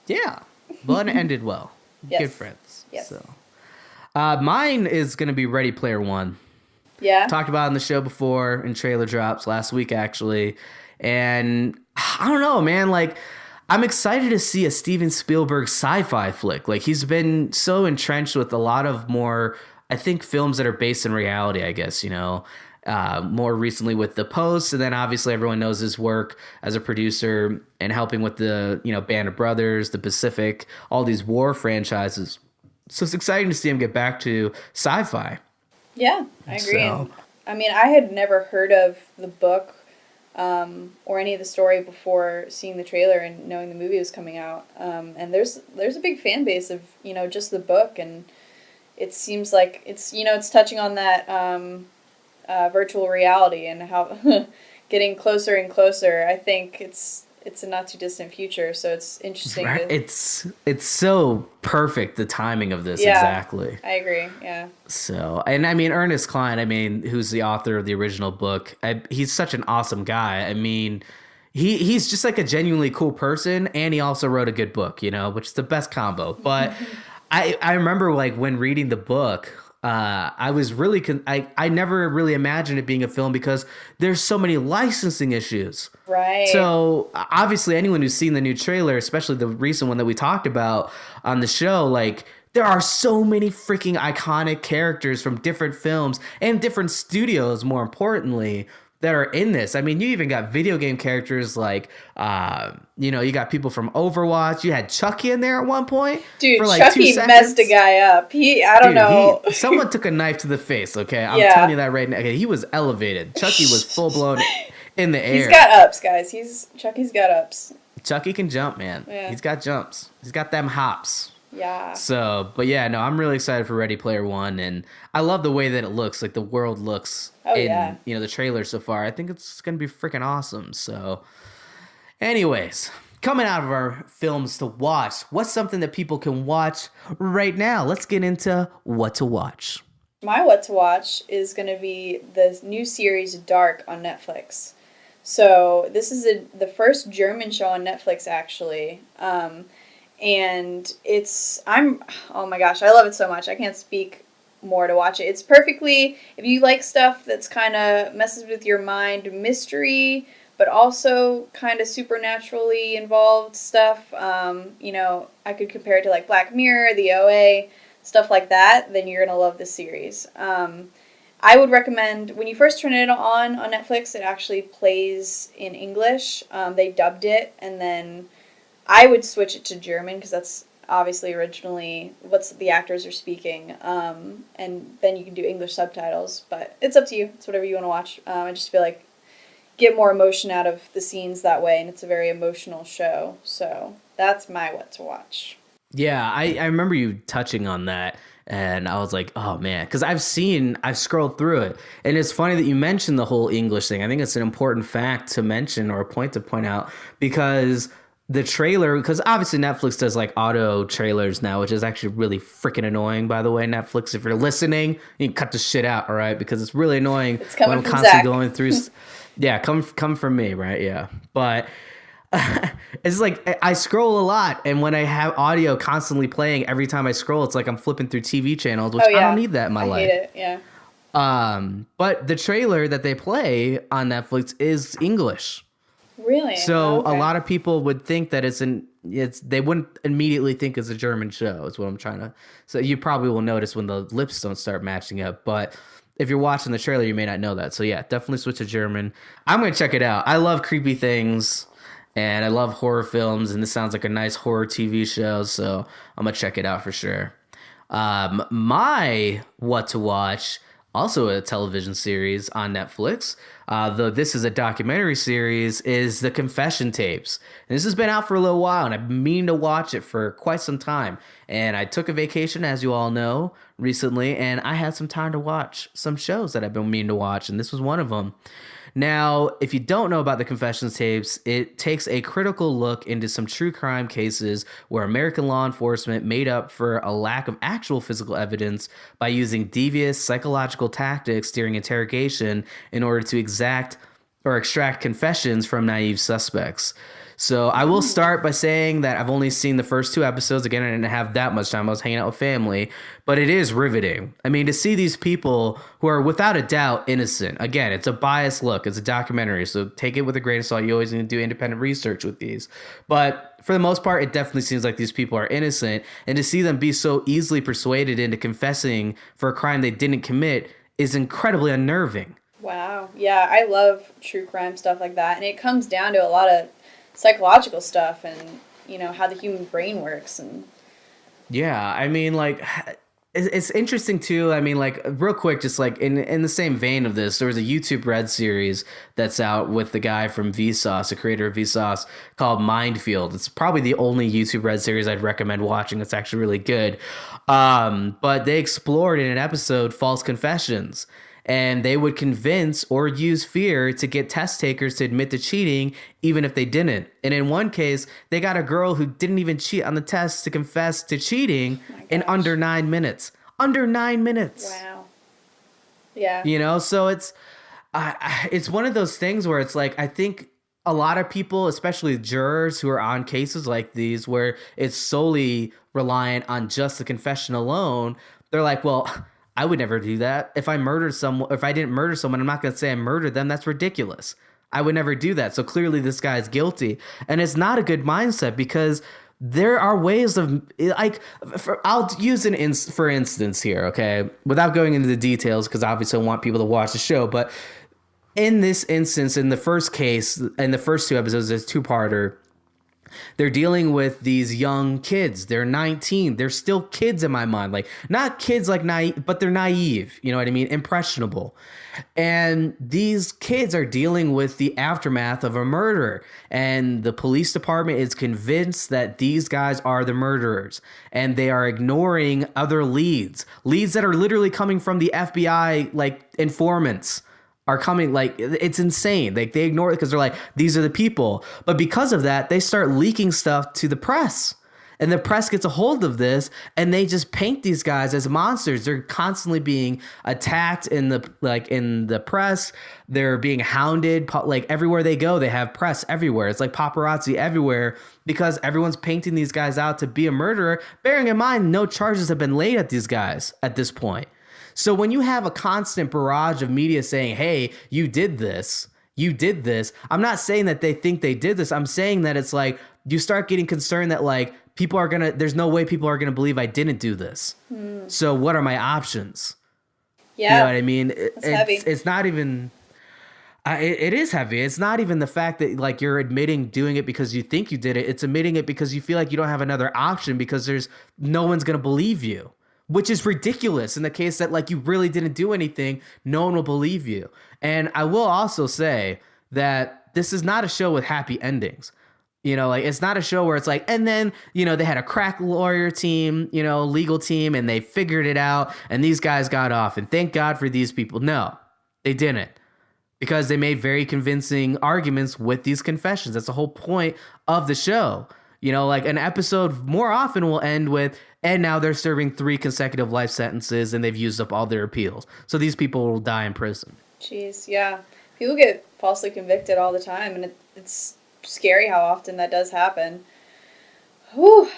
Speaker 1: Yeah. Well, and it ended well.
Speaker 2: Yes.
Speaker 1: Good friends.
Speaker 2: Yes.
Speaker 1: So, mine is going to be Ready Player One.
Speaker 2: Yeah.
Speaker 1: Talked about it on the show before in trailer drops last week, actually. And I don't know, man. Like, I'm excited to see a Steven Spielberg sci-fi flick. Like, he's been so entrenched with a lot of more, I think, films that are based in reality, I guess, you know. More recently with The Post, and then obviously everyone knows his work as a producer and helping with the, you know, Band of Brothers, The Pacific, all these war franchises. So it's exciting to see him get back to sci-fi.
Speaker 2: Yeah, I agree. So, I mean, I had never heard of the book or any of the story before seeing the trailer and knowing the movie was coming out. And there's a big fan base of, you know, just the book, and it seems like it's, you know, it's touching on that virtual reality and how getting closer and closer. I think it's a not too distant future, so it's interesting.
Speaker 1: Right? It's so perfect, the timing of this. Exactly.
Speaker 2: I agree. Yeah.
Speaker 1: So, and I mean, Ernest Cline, I mean, who's the author of the original book, he's such an awesome guy. I mean, he's just like a genuinely cool person, and he also wrote a good book, you know, which is the best combo. But I remember, like, when reading the book, I was really I never really imagined it being a film because there's so many licensing issues.
Speaker 2: Right.
Speaker 1: So obviously anyone who's seen the new trailer, especially the recent one that we talked about on the show, like, there are so many freaking iconic characters from different films and different studios, more importantly, that are in this. I mean, you even got video game characters like, you know, you got people from Overwatch. You had Chucky in there at one point.
Speaker 2: Dude,
Speaker 1: for like
Speaker 2: Chucky
Speaker 1: 2 seconds.
Speaker 2: Messed a guy up. I don't know.
Speaker 1: Someone took a knife to the face, okay? I'm telling you that right now. Okay, he was elevated. Chucky was full-blown in the air.
Speaker 2: He's got ups, guys. Chucky's got ups.
Speaker 1: Chucky can jump, man. Yeah. He's got jumps. He's got them hops.
Speaker 2: Yeah.
Speaker 1: So, but yeah, no, I'm really excited for Ready Player One, and I love the way that it looks, like the world looks in, you know, the trailer so far. I think it's going to be freaking awesome. So, anyways, coming out of our films to watch, what's something that people can watch right now? Let's get into what to watch.
Speaker 2: My what to watch is going to be the new series Dark on Netflix. So, this is the first German show on Netflix, actually. And oh my gosh, I love it so much. I can't speak more to watch it. It's perfectly, if you like stuff that's kind of messes with your mind, mystery, but also kind of supernaturally involved stuff. You know, I could compare it to like Black Mirror, the OA, stuff like that, then you're going to love this series. I would recommend, when you first turn it on Netflix, it actually plays in English. They dubbed it, and then I would switch it to German because that's obviously originally what the actors are speaking, and then you can do English subtitles, but it's up to you. It's whatever you want to watch. I just feel like get more emotion out of the scenes that way, and it's a very emotional show, so that's my what to watch.
Speaker 1: Yeah, I remember you touching on that, and I was like, oh man, because I've scrolled through it, and it's funny that you mentioned the whole English thing. I think it's an important fact to mention, or a point to point out, because the trailer, because obviously Netflix does like auto trailers now, which is actually really freaking annoying, by the way. Netflix, if you're listening, you can cut the shit out, all right? Because it's really annoying when I'm constantly going through. Yeah, come from me, right? Yeah. But It's like I scroll a lot, and when I have audio constantly playing every time I scroll, it's like I'm flipping through TV channels, which
Speaker 2: Oh
Speaker 1: I don't
Speaker 2: yeah,
Speaker 1: need that in my
Speaker 2: I hate
Speaker 1: life.
Speaker 2: it. Yeah.
Speaker 1: But the trailer that they play on Netflix is English.
Speaker 2: Really? Oh,
Speaker 1: So a
Speaker 2: okay.
Speaker 1: lot of people would think that they wouldn't immediately think it's a German show, is what I'm trying to. So you probably will notice when the lips don't start matching up. But if you're watching the trailer, you may not know that. So yeah, definitely switch to German. I'm gonna check it out. I love creepy things and I love horror films, and this sounds like a nice horror TV show, so I'm gonna check it out for sure. My what to watch, also a television series on Netflix, though this is a documentary series, is The Confession Tapes. And this has been out for a little while, and I've been meaning to watch it for quite some time. And I took a vacation, as you all know, recently, and I had some time to watch some shows that I've been meaning to watch, and this was one of them. Now, if you don't know about the confessions tapes, it takes a critical look into some true crime cases where American law enforcement made up for a lack of actual physical evidence by using devious psychological tactics during interrogation in order to exact or extract confessions from naive suspects. So I will start by saying that I've only seen the first two episodes. Again, I didn't have that much time. I was hanging out with family, but it is riveting. I mean, to see these people who are without a doubt innocent. Again, it's a biased look. It's a documentary, so take it with a grain of salt. You always need to do independent research with these. But for the most part, it definitely seems like these people are innocent. And to see them be so easily persuaded into confessing for a crime they didn't commit is incredibly unnerving.
Speaker 2: Wow. Yeah, I love true crime stuff like that, and it comes down to a lot of psychological stuff and how the human brain works and
Speaker 1: Yeah, I mean, like, it's interesting too. I mean, like, real quick, just like in the same vein of this, there was a YouTube Red series that's out with the guy from Vsauce, the creator of Vsauce, called Mindfield. It's probably the only YouTube Red series I'd recommend watching. It's actually really good. But they explored in an episode false confessions. And they would convince or use fear to get test takers to admit to cheating, even if they didn't. And in one case, they got a girl who didn't even cheat on the test to confess to cheating
Speaker 2: oh my
Speaker 1: in
Speaker 2: gosh.
Speaker 1: under 9 minutes. Under 9 minutes.
Speaker 2: Wow. Yeah.
Speaker 1: You know, so it's one of those things where it's like, I think a lot of people, especially jurors who are on cases like these, where it's solely reliant on just the confession alone, they're like, well, I would never do that. If I didn't murder someone, I'm not going to say I murdered them. That's ridiculous. I would never do that. So clearly this guy is guilty. And it's not a good mindset because there are ways of, like, I'll use for instance here, okay, without going into the details, because obviously I want people to watch the show. But in this instance, in the first case, in the first two episodes, there's two-parter. They're dealing with these young kids. They're 19. They're still kids in my mind. Like, not kids like naive, but they're naive. You know what I mean? Impressionable. And these kids are dealing with the aftermath of a murder. And the police department is convinced that these guys are the murderers. And they are ignoring other leads that are literally coming from the FBI, like, informants. Are coming, like, it's insane. Like, they ignore it because they're like, these are the people. But because of that, they start leaking stuff to the press. And the press gets a hold of this and they just paint these guys as monsters. They're constantly being attacked in the press. They're being hounded. Like, everywhere they go, they have press everywhere. It's like paparazzi everywhere because everyone's painting these guys out to be a murderer. Bearing in mind, no charges have been laid at these guys at this point. So when you have a constant barrage of media saying, hey, you did this, I'm not saying that they think they did this. I'm saying that it's like you start getting concerned that, like, there's no way people are going to believe I didn't do this. So what are my options?
Speaker 2: Yeah.
Speaker 1: You know what I mean?
Speaker 2: Heavy.
Speaker 1: It's not even, it is heavy. It's not even the fact that, like, you're admitting doing it because you think you did it. It's admitting it because you feel like you don't have another option because there's no one's going to believe you. Which is ridiculous in the case that, like, you really didn't do anything. No one will believe you. And I will also say that this is not a show with happy endings. You know, like, it's not a show where it's like, and then, you know, they had a crack lawyer team, you know, legal team, and they figured it out, and these guys got off, and thank God for these people. No, they didn't. Because they made very convincing arguments with these confessions. That's the whole point of the show. You know, like, an episode more often will end with, and now they're serving 3 consecutive life sentences and they've used up all their appeals. So these people will die in prison.
Speaker 2: Jeez, yeah. People get falsely convicted all the time, and it's scary how often that does happen. Whew.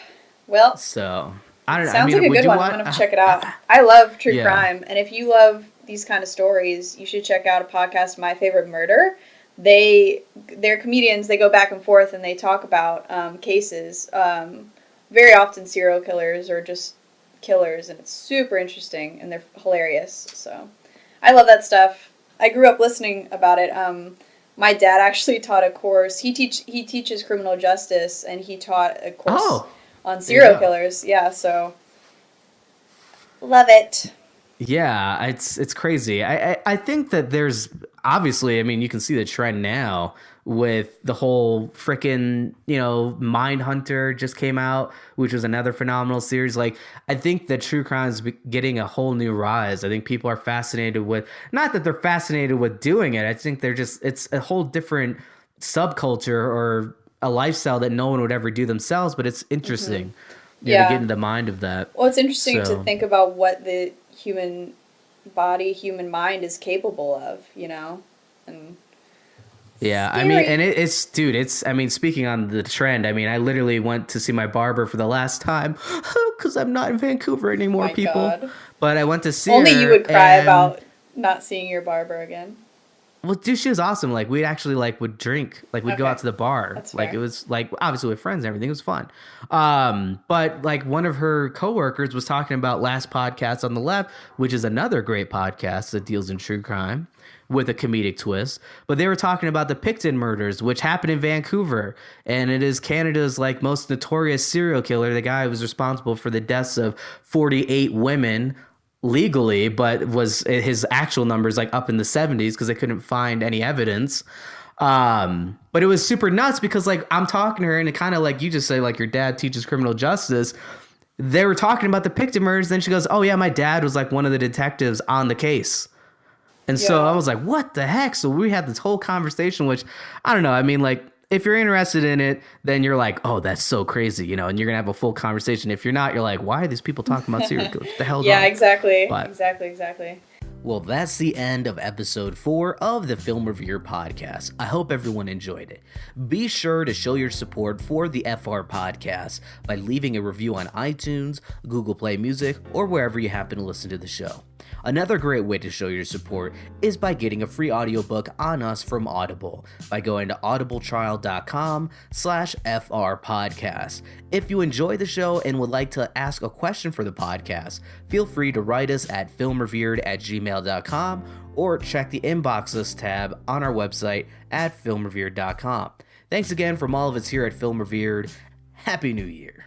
Speaker 2: Well,
Speaker 1: So I don't know.
Speaker 2: sounds
Speaker 1: I mean,
Speaker 2: like a
Speaker 1: would
Speaker 2: good
Speaker 1: you
Speaker 2: one.
Speaker 1: watch?
Speaker 2: I'm gonna check it out. I love true
Speaker 1: Yeah.
Speaker 2: crime, and if you love these kind of stories, you should check out a podcast, My Favorite Murder. They're comedians. They go back and forth and they talk about cases. Very often serial killers or just killers, and it's super interesting and they're hilarious. So I love that stuff. I grew up listening about it. My dad actually taught a course. He teaches criminal justice, and he taught a course
Speaker 1: Oh,
Speaker 2: on
Speaker 1: there you
Speaker 2: serial
Speaker 1: go.
Speaker 2: killers. Yeah, so love it.
Speaker 1: Yeah, it's crazy. I think that there's obviously, I mean, you can see the trend now with the whole frickin', Mindhunter just came out, which was another phenomenal series. Like, I think that true crime is getting a whole new rise. I think people are fascinated with, not that they're fascinated with doing it. I think it's a whole different subculture or a lifestyle that no one would ever do themselves, but it's interesting, to
Speaker 2: Yeah.
Speaker 1: get into the mind of that.
Speaker 2: Well, it's interesting to
Speaker 1: So-
Speaker 2: think about what the human body, human mind is capable of, and
Speaker 1: Yeah, I mean,
Speaker 2: scary.
Speaker 1: and I mean, speaking on the trend, I mean, I literally went to see my barber for the last time because I'm not in Vancouver anymore,
Speaker 2: My
Speaker 1: people.
Speaker 2: God.
Speaker 1: But I went to see
Speaker 2: Only
Speaker 1: her,
Speaker 2: you would cry
Speaker 1: and-
Speaker 2: about not seeing your barber again.
Speaker 1: Well, dude, she was awesome. Like, we'd actually would drink, like we'd go
Speaker 2: Okay.
Speaker 1: out to the bar.
Speaker 2: That's
Speaker 1: Like
Speaker 2: fair.
Speaker 1: it was like obviously with friends and everything. It was fun. But like one of her coworkers was talking about Last Podcast on the Left, which is another great podcast that deals in true crime with a comedic twist. But they were talking about the Picton murders, which happened in Vancouver, and it is Canada's like most notorious serial killer. The guy was responsible for the deaths of 48 women legally, but was his actual numbers like up in the 70s because they couldn't find any evidence. But it was super nuts because like I'm talking to her and it kind of like you just say like your dad teaches criminal justice. They were talking about the Picton murders. Then she goes, "Oh yeah, my dad was like one of the detectives on the case." And so
Speaker 2: Yeah.
Speaker 1: I was like, "What the heck?" So we had this whole conversation, which I don't know. I mean, like if you're interested in it, then you're like, "Oh, that's so crazy," and you're gonna have a full conversation. If you're not, you're like, "Why are these people talking about serial killers? What the hell's
Speaker 2: Yeah,
Speaker 1: wrong?"
Speaker 2: exactly.
Speaker 1: But-
Speaker 2: Exactly.
Speaker 1: Well, that's the end of episode 4 of the Film Reviewer podcast. I hope everyone enjoyed it. Be sure to show your support for the FR podcast by leaving a review on iTunes, Google Play Music, or wherever you happen to listen to the show. Another great way to show your support is by getting a free audiobook on us from Audible by going to audibletrial.com/FR podcast. If you enjoy the show and would like to ask a question for the podcast, feel free to write us at filmrevered@gmail.com or check the inbox list tab on our website at filmrevered.com. Thanks again from all of us here at Film Revered. Happy New Year.